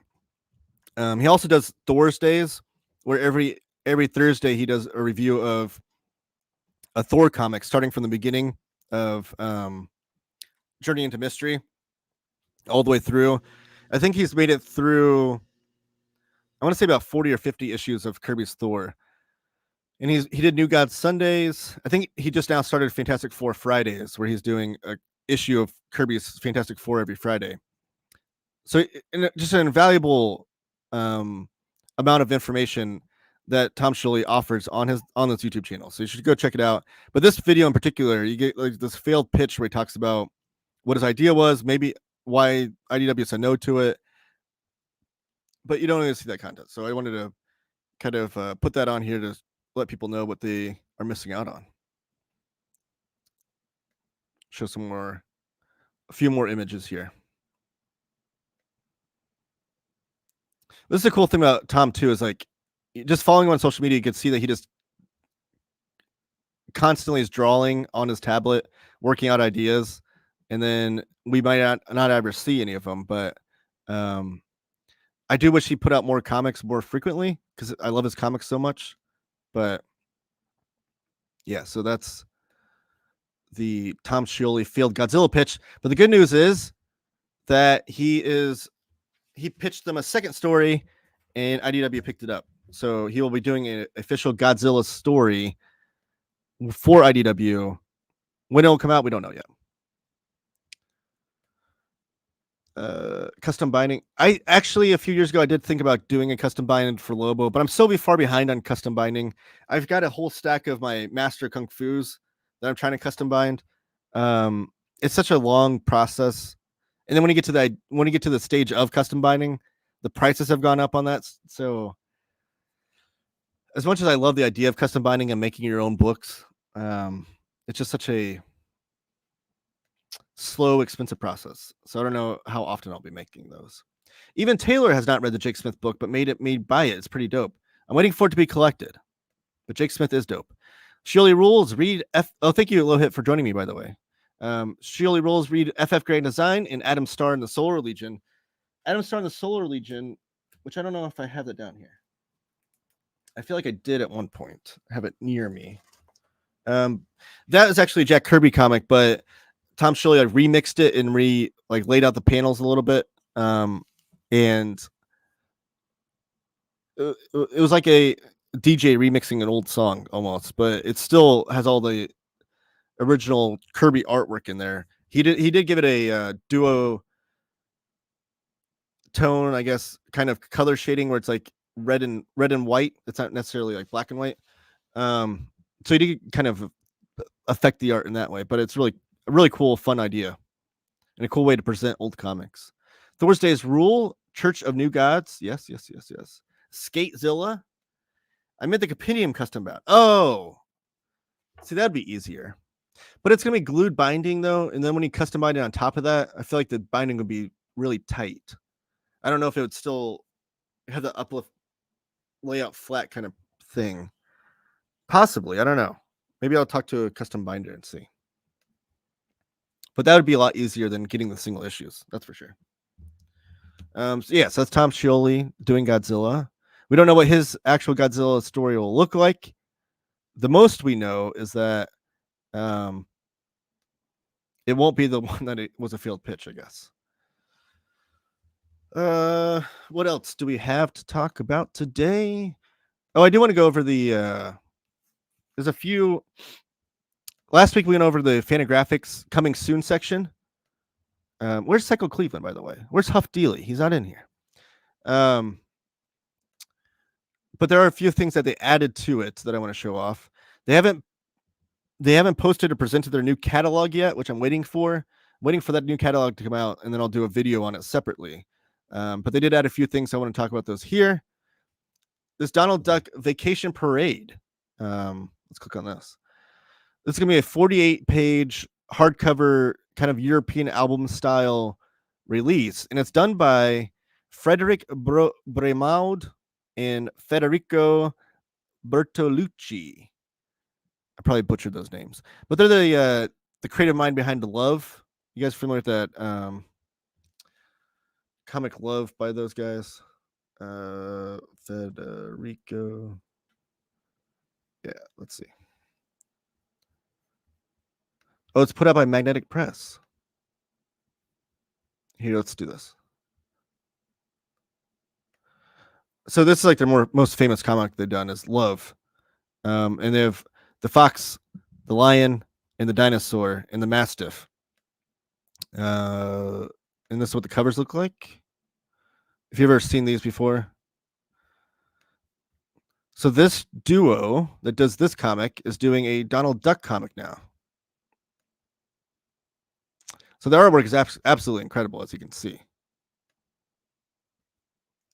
He also does Thor's Days, where every Thursday he does a review of a Thor comic starting from the beginning of Journey into Mystery all the way through. I think he's made it through, I want to say about 40 or 50 issues of Kirby's Thor. And he did New Gods Sundays. I think he just now started Fantastic Four Fridays, where he's doing a issue of Kirby's Fantastic Four every Friday. So just an invaluable amount of information that Tom Scioli offers on this YouTube channel. So you should go check it out. But this video in particular, you get like this failed pitch where he talks about what his idea was, maybe why IDW said no to it. But you don't really see that content. So I wanted to kind of put that on here to let people know what they are missing out on. Show a few more images here. This is a cool thing about Tom too, is like just following him on social media, you can see that he just constantly is drawing on his tablet, working out ideas, and then we might not ever see any of them, but I do wish he put out more comics more frequently because I love his comics so much. But yeah, so that's the Tom Scioli failed Godzilla pitch. But the good news is that he pitched them a second story, and IDW picked it up. So he will be doing an official Godzilla story for IDW. When it will come out, we don't know yet. Custom binding. I actually, a few years ago, I did think about doing a custom binding for Lobo, but I'm so far behind on custom binding. I've got a whole stack of my Master Kung Fu's that I'm trying to custom bind. It's such a long process, and then when you get to the stage of custom binding, the prices have gone up on that. So, as much as I love the idea of custom binding and making your own books, it's just such a slow, expensive process. So I don't know how often I'll be making those. Even Taylor has not read the Jake Smith book, but made me buy it. It's pretty dope. I'm waiting for it to be collected, but Jake Smith is dope. Scioli rules. Read Oh, thank you, Low Hit, for joining me, by the way. Scioli rules. Read FF Grand Design and Adam Star in the Solar Legion. Adam Star in the Solar Legion, which I don't know if I have that down here. I feel like I did at one point. I have it near me. That is actually a Jack Kirby comic, but Tom Scioli remixed it and laid out the panels a little bit. And it was like a DJ remixing an old song almost, but it still has all the original Kirby artwork in there. He did give it a duo tone, I guess, kind of color shading where it's like red and white. It's not necessarily like black and white. So he did kind of affect the art in that way, but it's a really cool, fun idea and a cool way to present old comics. Thursday's Rule, Church of New Gods. Yes. Skatezilla. I meant the compendium custom bound. Oh, see, that'd be easier. But it's going to be glued binding, though. And then when you custom bind it on top of that, I feel like the binding would be really tight. I don't know if it would still have the uplift layout flat kind of thing. Possibly. I don't know. Maybe I'll talk to a custom binder and see. But that would be a lot easier than getting the single issues. That's for sure. So that's Tom Scioli doing Godzilla. We don't know what his actual Godzilla story will look like. The most we know is that it won't be the one that it was a failed pitch, I guess. What else do we have to talk about today? Oh, I do want to go over the there's a few. Last week we went over the Fantagraphics coming soon section. Where's Psycho Cleveland, by the way? Where's Huff Dealey? He's not in here. But there are a few things that they added to it that I want to show off. They haven't posted or presented their new catalog yet, which I'm waiting for. I'm waiting for that new catalog to come out, and then I'll do a video on it separately. But they did add a few things. So I want to talk about those here. This Donald Duck Vacation Parade. Let's click on this. This is going to be a 48-page hardcover kind of European album style release. And it's done by Frederick Bremaud and Federico Bertolucci. I probably butchered those names. But they're the creative mind behind The Love. You guys familiar with that comic Love by those guys? Federico. Yeah, let's see. Oh, it's put out by Magnetic Press. Here, let's do this. So this is like their most famous comic they've done is Love. And they have the fox, the lion, and the dinosaur, and the mastiff. And this is what the covers look like. If you've ever seen these before. So this duo that does this comic is doing a Donald Duck comic now. So the artwork is absolutely incredible, as you can see.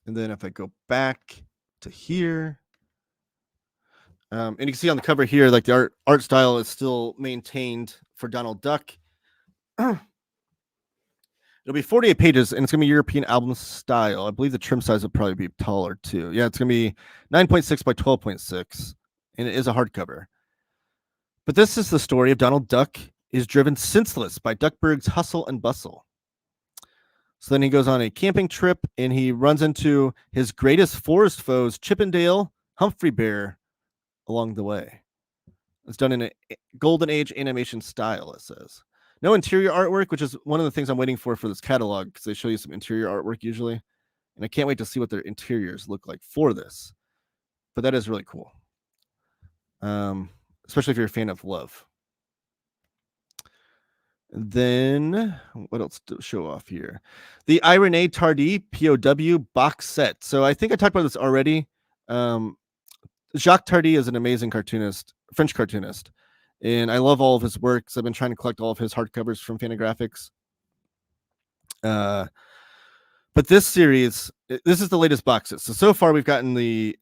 And then if I go back to here, and you can see on the cover here, like the art style is still maintained for Donald Duck. It'll be 48 pages, and it's going to be European album style. I believe the trim size will probably be taller, too. Yeah, it's going to be 9.6 by 12.6, and it is a hardcover. But this is the story of Donald Duck is driven senseless by Duckburg's hustle and bustle. So then he goes on a camping trip and he runs into his greatest forest foes, Chippendale, Humphrey Bear, along the way. It's done in a golden age animation style, it says. No interior artwork, which is one of the things I'm waiting for this catalog, because they show you some interior artwork usually. And I can't wait to see what their interiors look like for this. But that is really cool. Especially if you're a fan of Love. And then what else to show off here? The Irene Tardy POW box set. So I think I talked about this already. Jacques Tardy is an amazing cartoonist, French cartoonist, and I love all of his works. I've been trying to collect all of his hardcovers from Fantagraphics. But this series, this is the latest box set. So far we've gotten the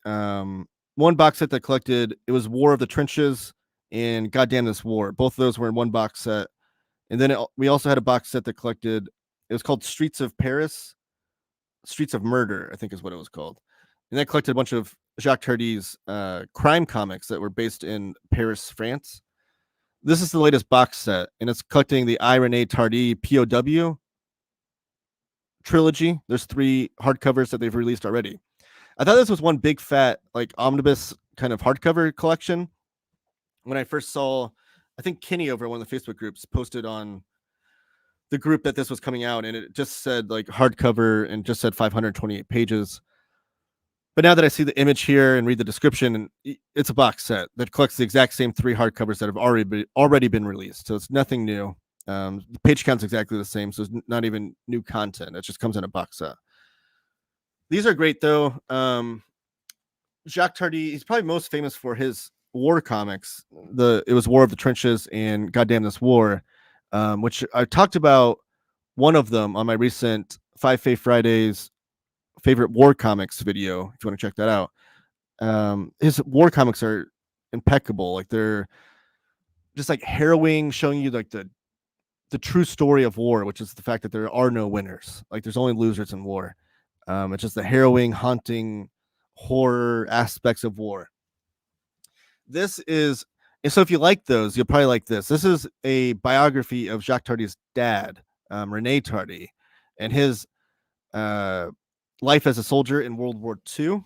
one box set that collected, it was War of the Trenches and Goddamn This War. Both of those were in one box set. And then we also had a box set that collected, it was called Streets of Paris, Streets of Murder, I think is what it was called. And that collected a bunch of Jacques Tardy's crime comics that were based in Paris, France. This is the latest box set, and it's collecting the Irene Tardy POW trilogy. There's 3 hardcovers that they've released already. I thought this was one big fat like omnibus kind of hardcover collection. When I first saw, I think Kenny over one of the Facebook groups posted on the group that this was coming out, and it just said like hardcover and just said 528 pages. But now that I see the image here and read the description, and it's a box set that collects the exact same 3 hardcovers that have already been released. So it's nothing new. The page count's exactly the same, so it's not even new content. It just comes in a box set. These are great though. Jacques Tardy, he's probably most famous for his war comics. It was War of the Trenches and Goddamn This War, which I talked about one of them on my recent 5 Fae Fridays favorite war comics video, if you want to check that out. His war comics are impeccable. Like they're just like harrowing, showing you like the true story of war, which is the fact that there are no winners. Like there's only losers in war. It's just the harrowing, haunting, horror aspects of war. This is, and so if you like those, you'll probably like this. This is a biography of Jacques Tardy's dad, Rene Tardy, and his life as a soldier in World War II.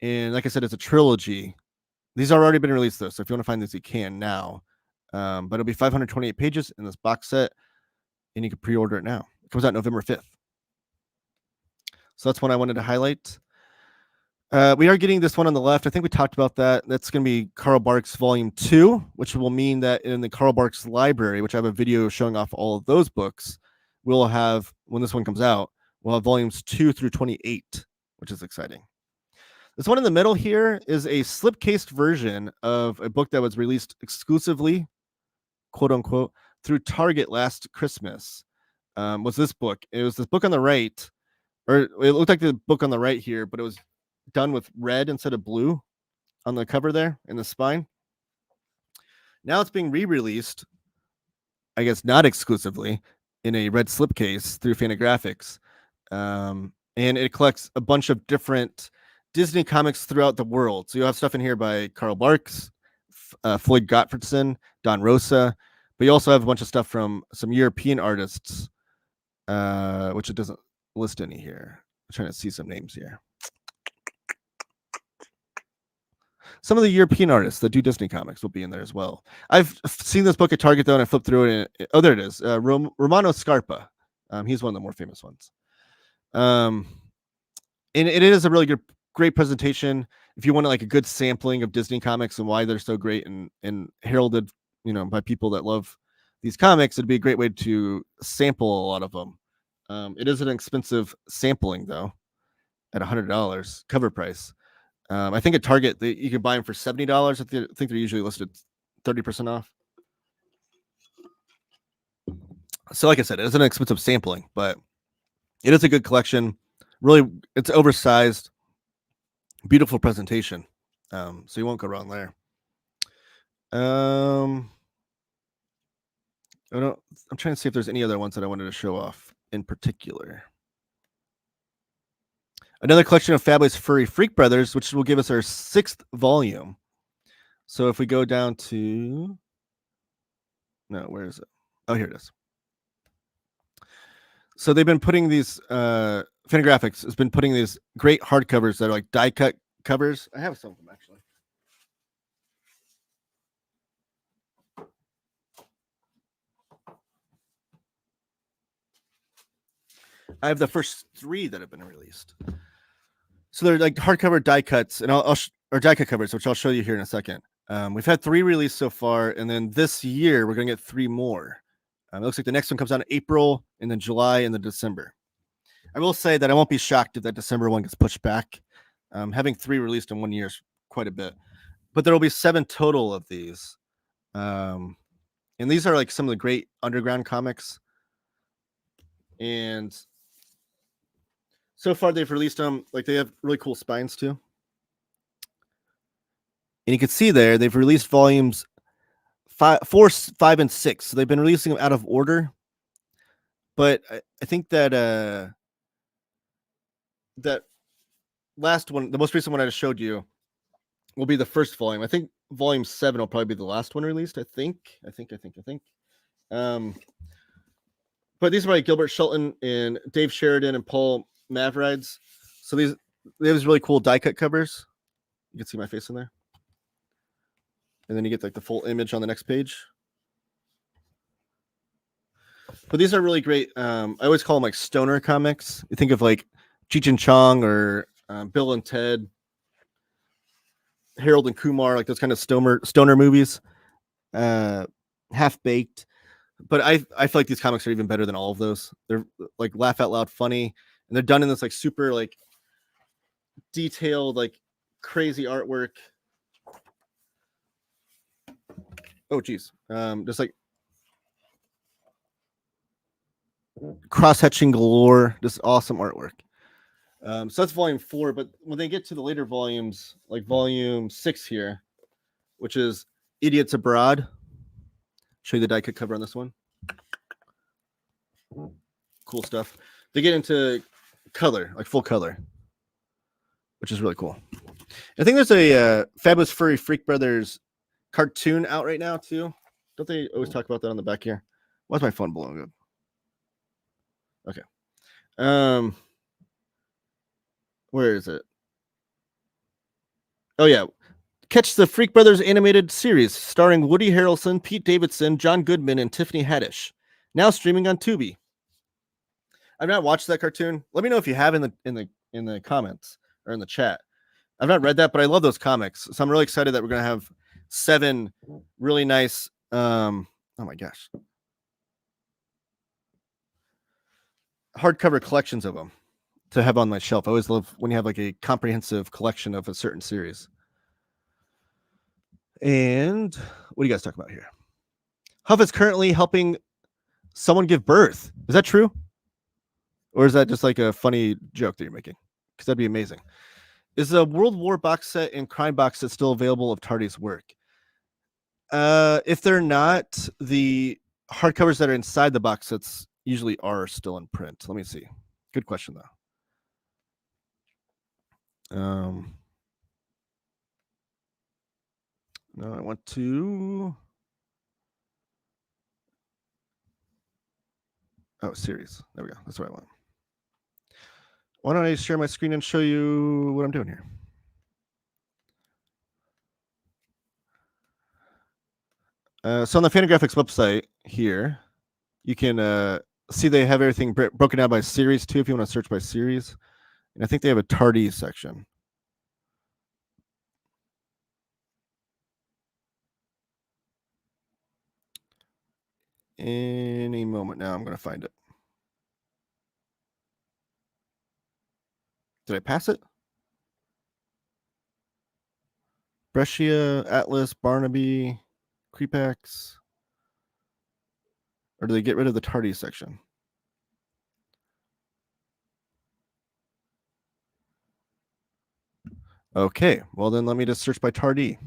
And like I said, it's a trilogy. These have already been released though, so if you want to find these, you can now. But it'll be 528 pages in this box set, and you can pre-order it now. It comes out November 5th. So that's one I wanted to highlight. We are getting this one on the left. I think we talked about that. That's going to be Carl Barks Volume 2, which will mean that in the Carl Barks library, which I have a video showing off all of those books, we'll have, when this one comes out, we'll have volumes 2 through 28, which is exciting. This one in the middle here is a slipcased version of a book that was released exclusively, quote unquote, through Target last Christmas. Was this book? It was this book on the right, or it looked like the book on the right here, but it was done with red instead of blue on the cover there in the spine. Now it's being re-released, I guess not exclusively, in a red slipcase through Fantagraphics. And it collects a bunch of different Disney comics throughout the world. So you'll have stuff in here by Carl Barks, Floyd Gottfredson, Don Rosa, but you also have a bunch of stuff from some European artists, which it doesn't list any here. I'm trying to see some names here. Some of the European artists that do Disney comics will be in there as well. I've seen this book at Target though, and I flipped through it. And oh, there it is. Romano Scarpa. He's one of the more famous ones. And it is a really great presentation. If you want like a good sampling of Disney comics and why they're so great and heralded, by people that love these comics, it'd be a great way to sample a lot of them. It is an expensive sampling though, at $100 cover price. I think at Target you can buy them for $70. I think they're usually listed 30% off. So like I said, it's an expensive sampling, but it is a good collection. Really, it's oversized, beautiful presentation. So you won't go wrong there. I'm trying to see if there's any other ones that I wanted to show off in particular. Another collection of Fabulous Furry Freak Brothers, which will give us our 6th volume. So if we go down to, no, where is it? Oh, here it is. So they've been putting these Fantagraphics has been putting these great hardcovers that are like die cut covers. I have some of them actually. I have the first 3 that have been released. So they're like hardcover die cuts, and or die cut covers, which I'll show you here in a second. We've had 3 released so far, and then this year we're gonna get 3 more. It looks like the next one comes out in April, and then July, and then December. I will say that I won't be shocked if that December one gets pushed back. Having 3 released in 1 year is quite a bit, but there will be 7 total of these. And these are like some of the great underground comics. And so far they've released them, like they have really cool spines too. And you can see there, they've released volumes 4, 5, and 6. So they've been releasing them out of order. But I think that that last one, the most recent one I just showed you, will be the first volume. I think volume 7 will probably be the last one released. I think. But these are by Gilbert Shelton and Dave Sheridan and Paul Mavrides. So they have these really cool die cut covers. You can see my face in there. And then you get like the full image on the next page. But these are really great. I always call them like stoner comics. You think of like Cheech and Chong or Bill and Ted, Harold and Kumar, like those kind of stoner movies. Half Baked. But I feel like these comics are even better than all of those. They're like laugh out loud funny, and they're done in this like super like detailed, like crazy artwork. Oh geez, just like cross-hatching galore, just awesome artwork. So that's volume 4, but when they get to the later volumes, like volume 6 here, which is Idiots Abroad, show you the die cut cover on this one. Cool stuff. They get into color, like full color, which is really cool. I think there's a Fabulous Furry Freak Brothers cartoon out right now too. Don't they always talk about that on the back here? Why's my phone blowing up? Okay. Where is it? Oh yeah. Catch the Freak Brothers animated series starring Woody Harrelson, Pete Davidson, John Goodman, and Tiffany Haddish. Now streaming on Tubi. I've not watched that cartoon. Let me know if you have in the comments or in the chat. I've not read that, but I love those comics. So I'm really excited that we're gonna have 7 really nice. Oh my gosh. Hardcover collections of them to have on my shelf. I always love when you have like a comprehensive collection of a certain series. And what are you guys talking about here? Huff is currently helping someone give birth. Is that true? Or is that just like a funny joke that you're making? Because that'd be amazing. Is the World War box set and crime box set still available of Tardy's work? If they're not, the hardcovers that are inside the box sets usually are still in print. Let me see. Good question though. No, I want to. Oh, series. There we go. That's what I want. Why don't I share my screen and show you what I'm doing here? So on the Fantagraphics website here, you can see they have everything broken down by series too, if you want to search by series. And I think they have a Tardy section. Any moment now, I'm going to find it. Did I pass it? Brescia, Atlas, Barnaby, Creepax. Or do they get rid of the Tardy section? Okay, well then let me just search by Tardy.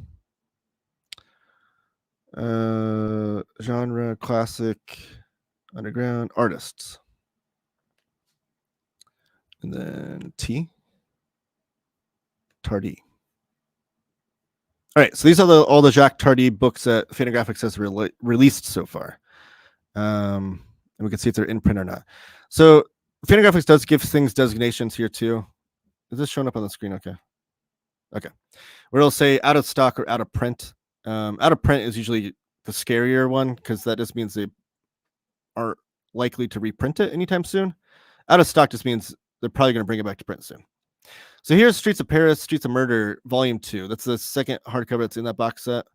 Genre, classic, underground, artists. And then T. Tardy. All right, so these are all the Jacques Tardy books that Fantagraphics has released so far. And we can see if they're in print or not. So Fantagraphics does give things designations here too. Is this showing up on the screen? Okay. Where it'll say out of stock or out of print. Out of print is usually the scarier one because that just means they aren't likely to reprint it anytime soon. Out of stock just means they're probably going to bring it back to print soon. So here's Streets of Paris, Streets of Murder, Volume 2. That's the second hardcover that's in that box set.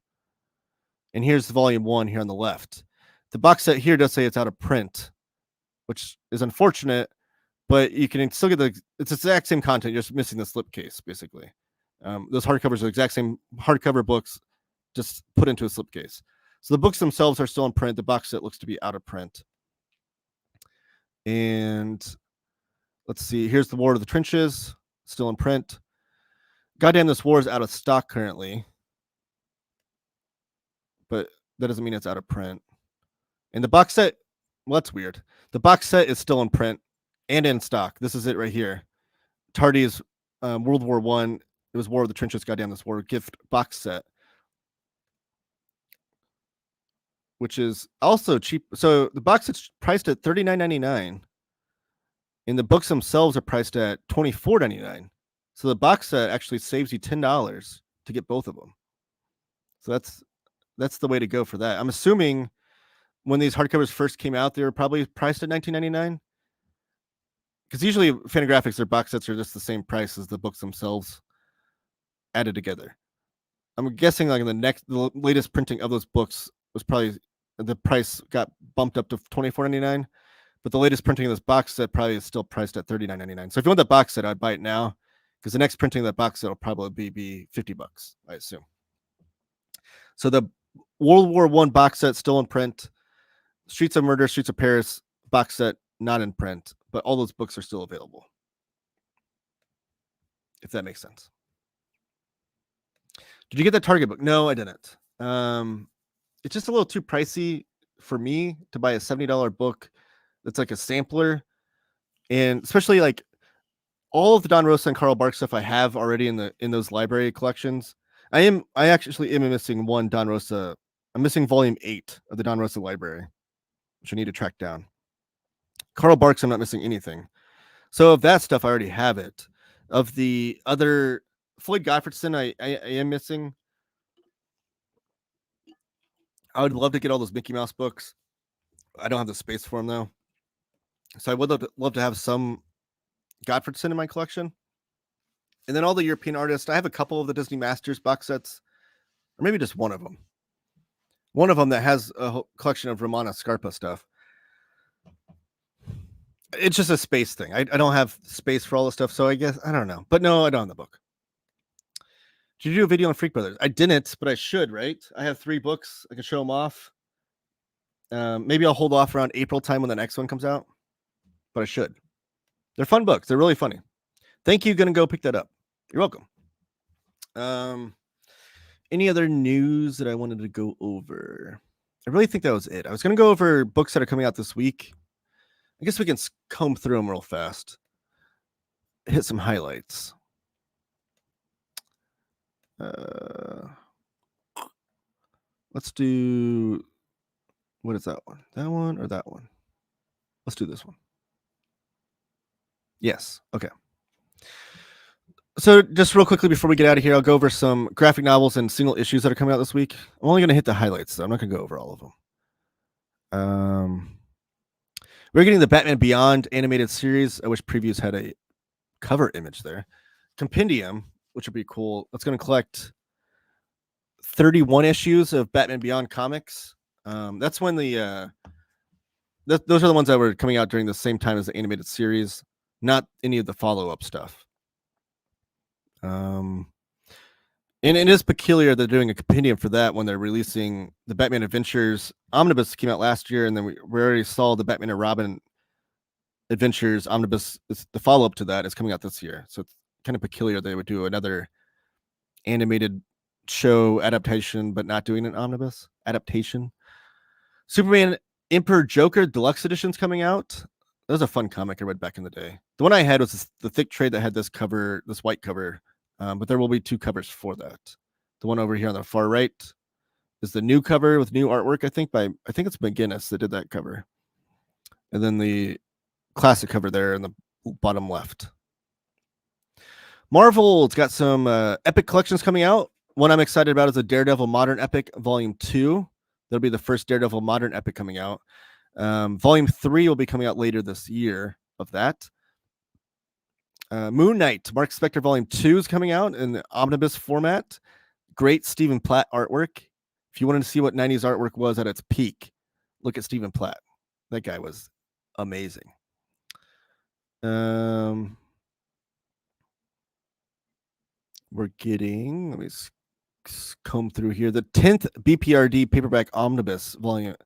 And here's the Volume 1 here on the left. The box set here does say it's out of print, which is unfortunate, but you can still get it's the exact same content. You're just missing the slipcase, basically. Those hardcovers are the exact same hardcover books, just put into a slipcase. So the books themselves are still in print. The box set looks to be out of print. And let's see. Here's the War of the Trenches, still in print. Goddamn, this war is out of stock currently, but that doesn't mean it's out of print. And the box set, well, that's weird. The box set is still in print and in stock. This is it right here. Tardy's World War I. It was War of the Trenches, Goddamn This War gift box set, which is also cheap. So the box is priced at $39.99, and the books themselves are priced at $24.99. So the box set actually saves you $10 to get both of them. So that's the way to go for that. I'm assuming when these hardcovers first came out, they were probably priced at $19.99. Because usually Fantagraphics, their box sets are just the same price as the books themselves added together. I'm guessing like the latest printing of those books was probably the price got bumped up to $24.99, but the latest printing of this box set probably is still priced at $39.99. So if you want that box set, I'd buy it now because the next printing of that box set will probably be $50, I assume. So the World War I box set still in print. Streets of Murder, Streets of Paris box set not in print, but all those books are still available. If that makes sense. Did you get that Target book? No, I didn't. It's just a little too pricey for me to buy a $70 book that's like a sampler. And especially like all of the Don Rosa and Carl Barks stuff I have already in those library collections. I actually am missing one Don Rosa. I'm missing volume 8 of the Don Rosa library, which I need to track down. Carl Barks, I'm not missing anything. So of that stuff, I already have it. Of the other Floyd Gottfredson, I am missing. I would love to get all those Mickey Mouse books. I don't have the space for them though. So I would love to have some Gottfredson in my collection. And then all the European artists. I have a couple of the Disney Masters box sets, or maybe just one of them. One of them that has a collection of Romana Scarpa stuff. It's just a space thing. I don't have space for all the stuff, so I guess, I don't know. But no, I don't have the book. Did you do a video on Freak Brothers? I didn't, but I should, right? I have 3 books. I can show them off. Maybe I'll hold off around April time when the next one comes out, but I should. They're fun books. They're really funny. Thank you. Gonna go pick that up. You're welcome. Any other news that I wanted to go over? I really think that was it. I was going to go over books that are coming out this week. I guess we can comb through them real fast. Hit some highlights. Let's do, what is that one? That one or that one? Let's do this one. Yes. Okay. So just real quickly before we get out of here, I'll go over some graphic novels and single issues that are coming out this week. I'm only going to hit the highlights, though. I'm not going to go over all of them. We're getting the Batman Beyond animated series. I wish previews had a cover image there. Compendium, which would be cool. That's going to collect 31 issues of Batman Beyond comics. That's when those are the ones that were coming out during the same time as the animated series, not any of the follow-up stuff. And it is peculiar they're doing a compendium for that when they're releasing the Batman Adventures. Omnibus came out last year, and then we already saw the Batman and Robin Adventures. Omnibus is the follow-up to that is coming out this year. So it's kind of peculiar they would do another animated show adaptation, but not doing an omnibus adaptation. Superman Emperor Joker Deluxe Edition's coming out. That was a fun comic I read back in the day. The one I had was the thick trade that had this cover, this white cover. But there will be 2 covers for that. The one over here on the far right is the new cover with new artwork, I think it's McGinnis that did that cover. And then the classic cover there in the bottom left. Marvel, it's got some epic collections coming out. One I'm excited about is a Daredevil Modern Epic Volume 2. That'll be the first Daredevil Modern Epic coming out. Volume 3 will be coming out later this year of that. Moon Knight, Mark Spector Volume 2 is coming out in the Omnibus format. Great Stephen Platt artwork. If you wanted to see what 90s artwork was at its peak, look at Stephen Platt. That guy was amazing. We're getting, let me comb through here, the 10th BPRD paperback omnibus volume.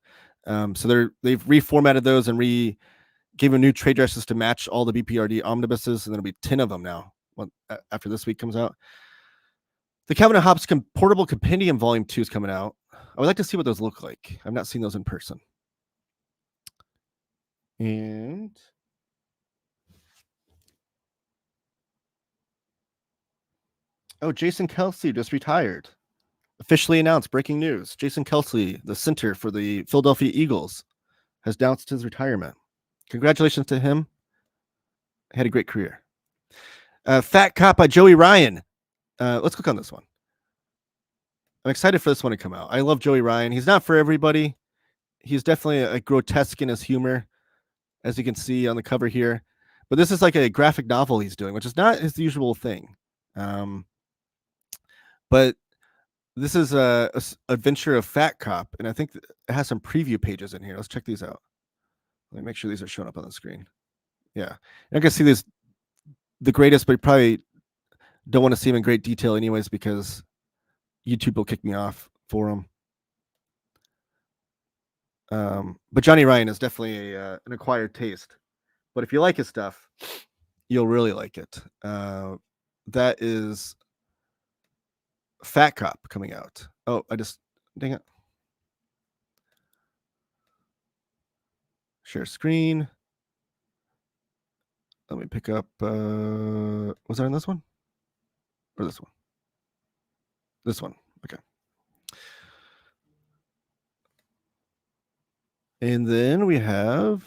So they've reformatted those and gave them new trade dresses to match all the BPRD omnibuses, and there'll be 10 of them now after this week comes out. The Calvin and Hobbes Portable Compendium Volume 2 is coming out. I would like to see what those look like. I've not seen those in person. And Jason Kelce just retired. Officially announced, breaking news. Jason Kelce, the center for the Philadelphia Eagles, has announced his retirement. Congratulations to him. He had a great career. Fat Cop by Joey Ryan. Let's click on this one. I'm excited for this one to come out. I love Joey Ryan. He's not for everybody. He's definitely a grotesque in his humor, as you can see on the cover here. But this is like a graphic novel he's doing, which is not his usual thing. But this is a adventure of Fat Cop, and I think it has some preview pages in here. Let's check these out. Let me make sure these are showing up on the screen. Yeah, I can see this the greatest, but you probably don't want to see them in great detail anyways because YouTube will kick me off for them. But Johnny Ryan is definitely an acquired taste. But if you like his stuff, you'll really like it. That is Fat Cop coming out. Oh, dang it. Share screen. Let me pick up, was that in this one? Or this one? This one, okay. And then we have,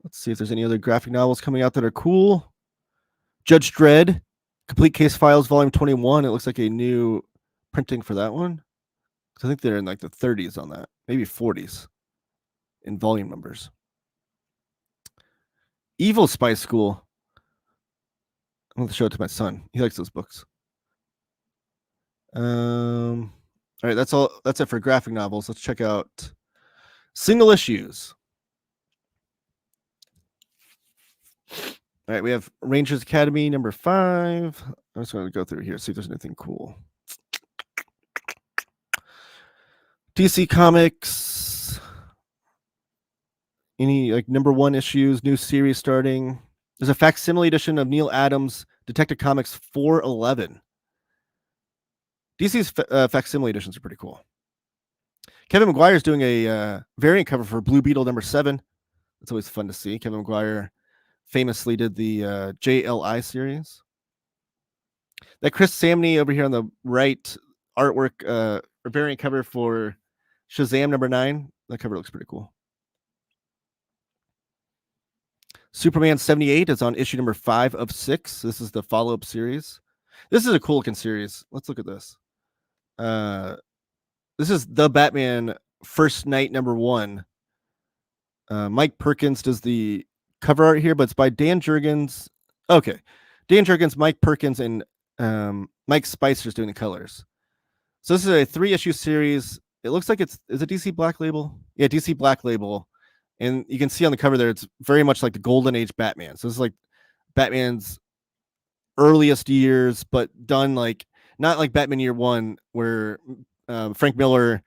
let's see if there's any other graphic novels coming out that are cool. Judge Dredd, Complete Case Files, Volume 21. It looks like a new printing for that one. I think they're in like the 30s on that, maybe 40s in volume numbers. Evil Spy School. I'm going to show it to my son. He likes those books. All right, that's all. That's it for graphic novels. Let's check out single issues. All right, we have Rangers Academy number 5. I'm just going to go through here, see if there's anything cool. DC Comics. Any like number 1 issues, new series starting. There's a facsimile edition of Neil Adams' Detective Comics 411. DC's facsimile editions are pretty cool. Kevin Maguire is doing a variant cover for Blue Beetle number 7. It's always fun to see. Kevin Maguire famously did the JLI series. That Chris Samney over here on the right artwork or variant cover for Shazam number 9. That cover looks pretty cool. Superman 78 is on issue number 5 of 6. This is the follow-up series. This is a cool looking series. Let's look at this. This is The Batman First Night number 1. Mike Perkins does the cover art here, but it's by Dan Jurgens. Okay. Dan Jurgens, Mike Perkins, and Mike Spicer's doing the colors. So this is a 3-issue series. It looks like is it DC Black Label? Yeah, DC Black Label. And you can see on the cover there, it's very much like the Golden Age Batman. So this is like Batman's earliest years, but done like, not like Batman Year One, where Frank Miller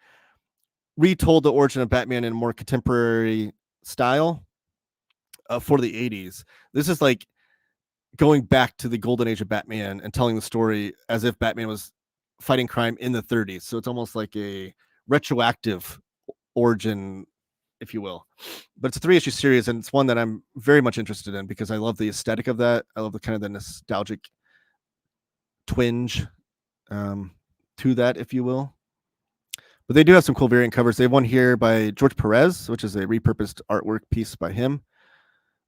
retold the origin of Batman in a more contemporary style for the 80s. This is like going back to the Golden Age of Batman and telling the story as if Batman was fighting crime in the 30s. So it's almost like a retroactive origin, if you will. But it's a 3-issue series, and it's one that I'm very much interested in because I love the aesthetic of that. I love the kind of the nostalgic twinge to that, if you will. But they do have some cool variant covers. They have one here by George Perez, which is a repurposed artwork piece by him.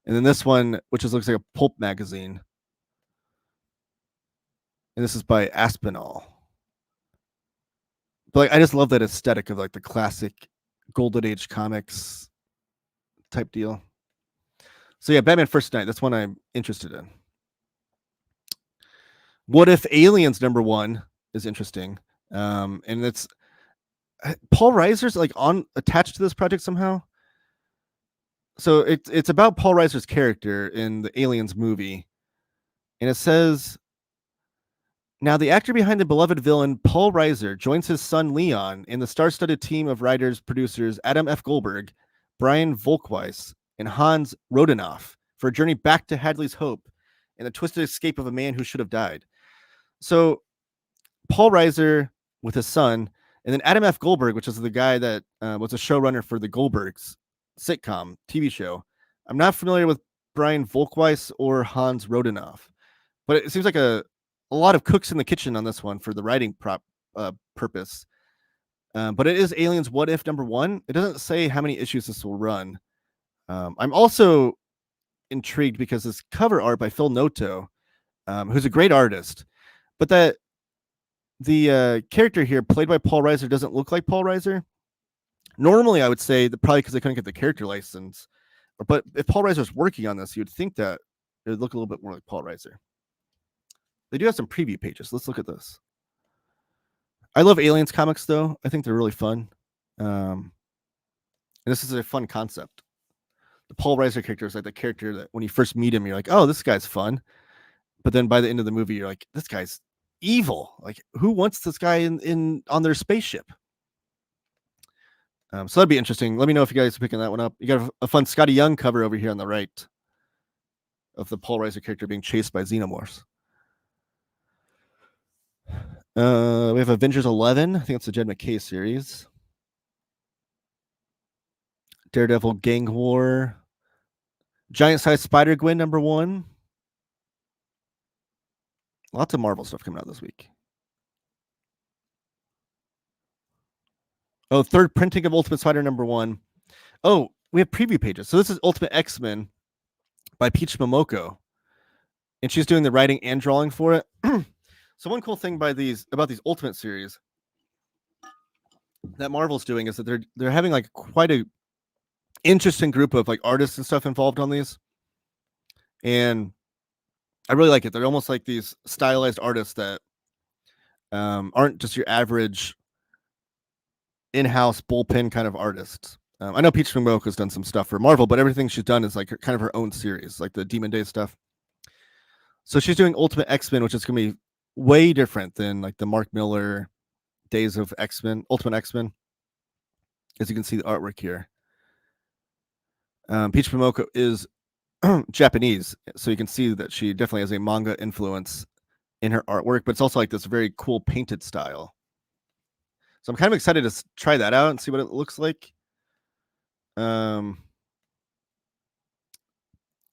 And then this one, which looks like a pulp magazine. And this is by Aspinall. But like, I just love that aesthetic of like the classic Golden Age comics type deal. So yeah, Batman First Night. That's one I'm interested in. What If Aliens #1 is interesting, and it's Paul Reiser's like attached to this project somehow. So it's about Paul Reiser's character in the Aliens movie, and it says, now the actor behind the beloved villain Paul Reiser joins his son Leon in the star-studded team of writers, producers Adam F. Goldberg, Brian Volkweis, and Hans Rodenoff for a journey back to Hadley's Hope and the twisted escape of a man who should have died. So Paul Reiser with his son, and then Adam F. Goldberg, which is the guy that was a showrunner for the Goldbergs sitcom TV show. I'm not familiar with Brian Volkweis or Hans Rodenoff, but it seems like a lot of cooks in the kitchen on this one for the writing purpose. But it is Aliens What If #1. It doesn't say how many issues this will run. I'm also intrigued because this cover art by Phil Noto, who's a great artist, but that the character here played by Paul Reiser doesn't look like Paul Reiser. Normally, I would say that probably because they couldn't get the character license. But if Paul Reiser's working on this, you'd think that it would look a little bit more like Paul Reiser. They do have some preview pages. Let's look at this. I love Aliens comics, though. I think they're really fun. And this is a fun concept. The Paul Reiser character is like the character that when you first meet him, you're like, oh, this guy's fun. But then by the end of the movie, you're like, this guy's evil. Like, who wants this guy in on their spaceship? So that'd be interesting. Let me know if you guys are picking that one up. You got a fun Scotty Young cover over here on the right of the Paul Reiser character being chased by xenomorphs. We have Avengers 11. I think it's the Jed McKay series. Daredevil Gang War. Giant Size Spider-Gwen #1. Lots of Marvel stuff coming out this week. Oh, third printing of Ultimate Spider #1. Oh, we have preview pages. So this is Ultimate X-Men by Peach Momoko. And she's doing the writing and drawing for it. So one cool thing about these Ultimate series that Marvel's doing is that they're having like quite a interesting group of like artists and stuff involved on these. And I really like it. They're almost like these stylized artists that aren't just your average in-house bullpen kind of artists. I know Peach Momoko has done some stuff for Marvel, but everything she's done is like kind of her own series, like the Demon Days stuff. So she's doing Ultimate X-Men, which is going to be way different than like the Mark Miller Days of X-Men, Ultimate X-Men. As you can see the artwork here. Peach Momoko is Japanese, so you can see that she definitely has a manga influence in her artwork, but it's also like this very cool painted style. So I'm kind of excited to try that out and see what it looks like. And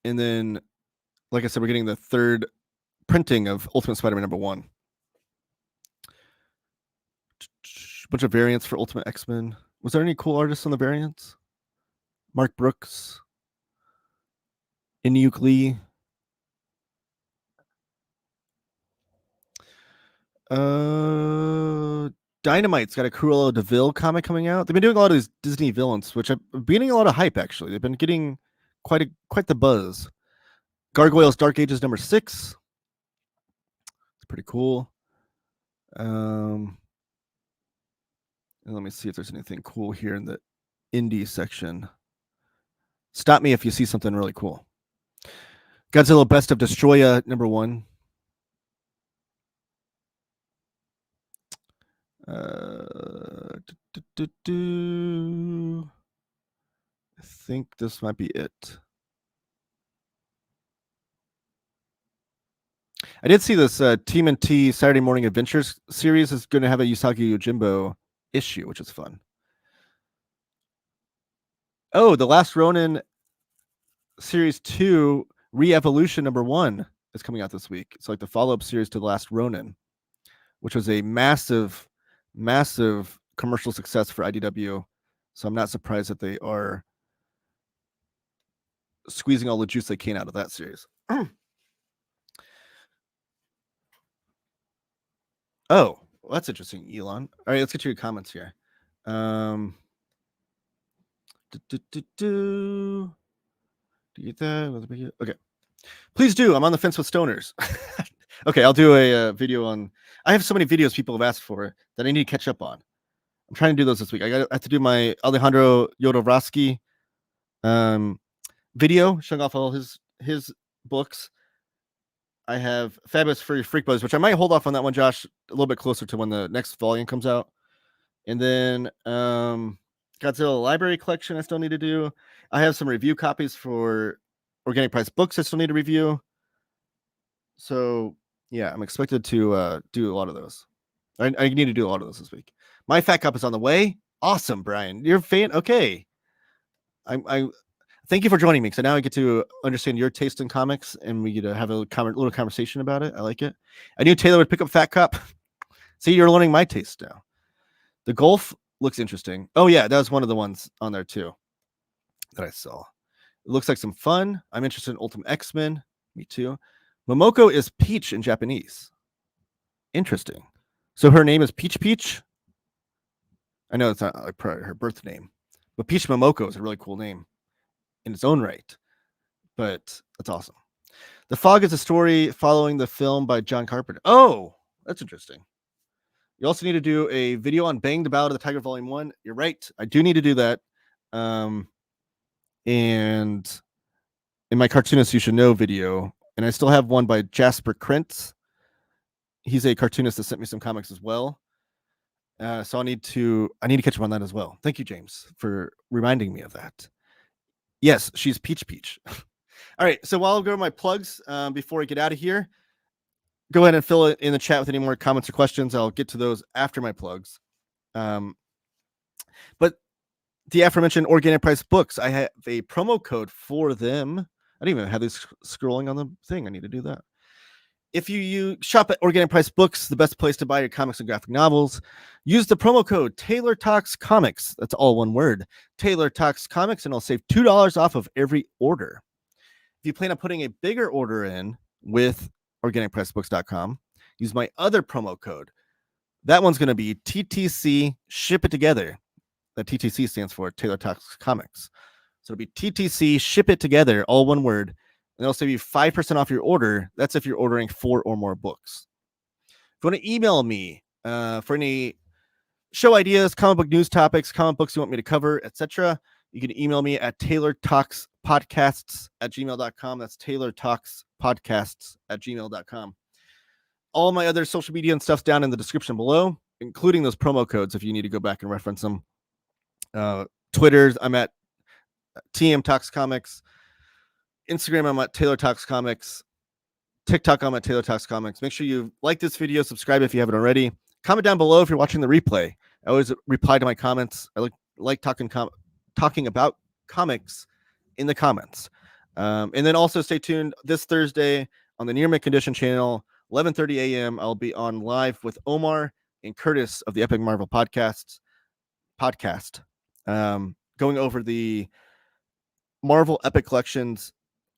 then, like I said, we're getting the third printing of Ultimate Spider-Man #1. Bunch of variants for Ultimate X-Men. Was there any cool artists on the variants? Mark Brooks, Inuyuk Lee. Dynamite's got a Cruella de Vil comic coming out. They've been doing a lot of these Disney villains, which I've been getting a lot of hype, actually. They've been getting quite the buzz. Gargoyles Dark Ages #6. It's pretty cool. And let me see if there's anything cool here in the indie section. Stop me if you see something really cool. Godzilla Best of Destroya #1. I think this might be it. I did see this TMNT Saturday Morning Adventures series is going to have a Usagi Yojimbo issue, which is fun. Oh, The Last Ronin Series 2 Re-Evolution #1 is coming out this week. It's like the follow-up series to The Last Ronin, which was a massive commercial success for IDW. So I'm not surprised that they are squeezing all the juice they can out of that series. Oh, well, that's interesting, Elon. All right, let's get to your comments here. Do you get that? Okay. Please do. I'm on the fence with stoners. Okay, I'll do a video on. I have so many videos people have asked for that I need to catch up on. I'm trying to do those this week. I have to do my Alejandro Jodorowsky video showing off all his books. I have Fabulous Furry Freak Buzz, which I might hold off on that one, Josh, a little bit closer to when the next volume comes out. And then Godzilla Library Collection I still need to do. I have some review copies for Organic Price books I still need to review. So, yeah, I'm expected to do a lot of those. I need to do a lot of those this week. My Fat Cup is on the way. Awesome, Brian. You're a fan? Okay. I thank you for joining me, because now I get to understand your taste in comics, and we get to have a little conversation about it. I like it. I knew Taylor would pick up Fat Cup. See, you're learning my taste now. The Golf looks interesting. Oh, yeah, that was one of the ones on there, too, that I saw. It looks like some fun. I'm interested in Ultimate X-Men. Me too. Momoko is Peach in Japanese. Interesting. So her name is Peach Peach? I know it's not like her birth name, but Peach Momoko is a really cool name in its own right. But that's awesome. The Fog is a story following the film by John Carpenter. Oh, that's interesting. You also need to do a video on Bang the Ballad of the Tiger Volume 1. You're right. I do need to do that. And in my Cartoonist You Should Know video, and I still have one by Jasper Krentz. He's a cartoonist that sent me some comics as well. So I need to catch up on that as well. Thank you, James, for reminding me of that. Yes, she's Peach Peach. All right, so while I go to my plugs before I get out of here, go ahead and fill it in the chat with any more comments or questions. I'll get to those after my plugs. But the aforementioned Organic Price books, I have a promo code for them. I didn't even have this scrolling on the thing. I need to do that. If you shop at Organic Price Books, the best place to buy your comics and graphic novels, use the promo code Taylor Talks Comics. That's all one word. Taylor Talks Comics, and I'll save $2 off of every order. If you plan on putting a bigger order in with organicpricebooks.com, use my other promo code. That one's going to be TTC Ship It Together. That TTC stands for Taylor Talks Comics. So it'll be TTC Ship It Together, all one word. And they'll save you 5% off your order. That's if you're ordering 4 or more books. If you want to email me for any show ideas, comic book news topics, comic books you want me to cover, etc., you can email me at taylortalkspodcasts@gmail.com. That's taylortalkspodcasts@gmail.com. All my other social media and stuff's down in the description below, including those promo codes if you need to go back and reference them. Twitter, I'm at TM Talks Comics. Instagram, I'm at Taylor Talks Comics. TikTok, I'm at Taylor Talks Comics. Make sure you like this video, subscribe if you haven't already. Comment down below if you're watching the replay. I always reply to my comments. I like talking about comics in the comments. And then also stay tuned this Thursday on the Near Mint Condition channel, 11:30 a.m. I'll be on live with Omar and Curtis of the Epic Marvel podcast, going over the Marvel Epic Collections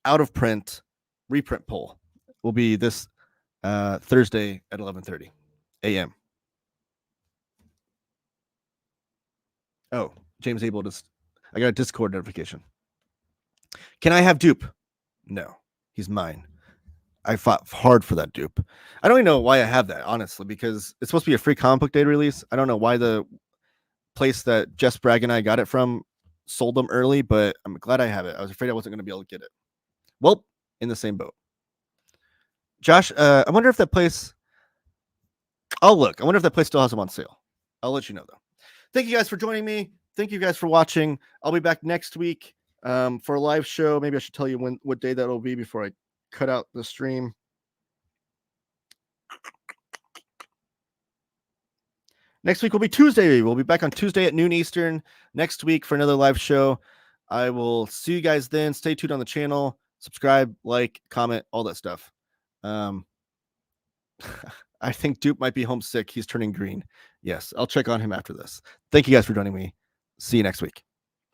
out of print reprint poll. Will be this Thursday at 11:30 a.m. Oh, James Abel I got a Discord notification. Can I have dupe? No, he's mine. I fought hard for that dupe. I don't even know why I have that, honestly, because it's supposed to be a free comic book day release. I don't know why the place that Jess Bragg and I got it from sold them early, but I'm glad I have it. I was afraid I wasn't going to be able to get it. Well, in the same boat. Josh, I wonder if that place... I'll look. I wonder if that place still has them on sale. I'll let you know, though. Thank you guys for joining me. Thank you guys for watching. I'll be back next week for a live show. Maybe I should tell you what day that will be before I cut out the stream. Next week will be Tuesday. We'll be back on Tuesday at noon Eastern next week for another live show. I will see you guys then. Stay tuned on the channel. Subscribe, like, comment, all that stuff. I think Dupe might be homesick. He's turning green. Yes, I'll check on him after this. Thank you guys for joining me. See you next week.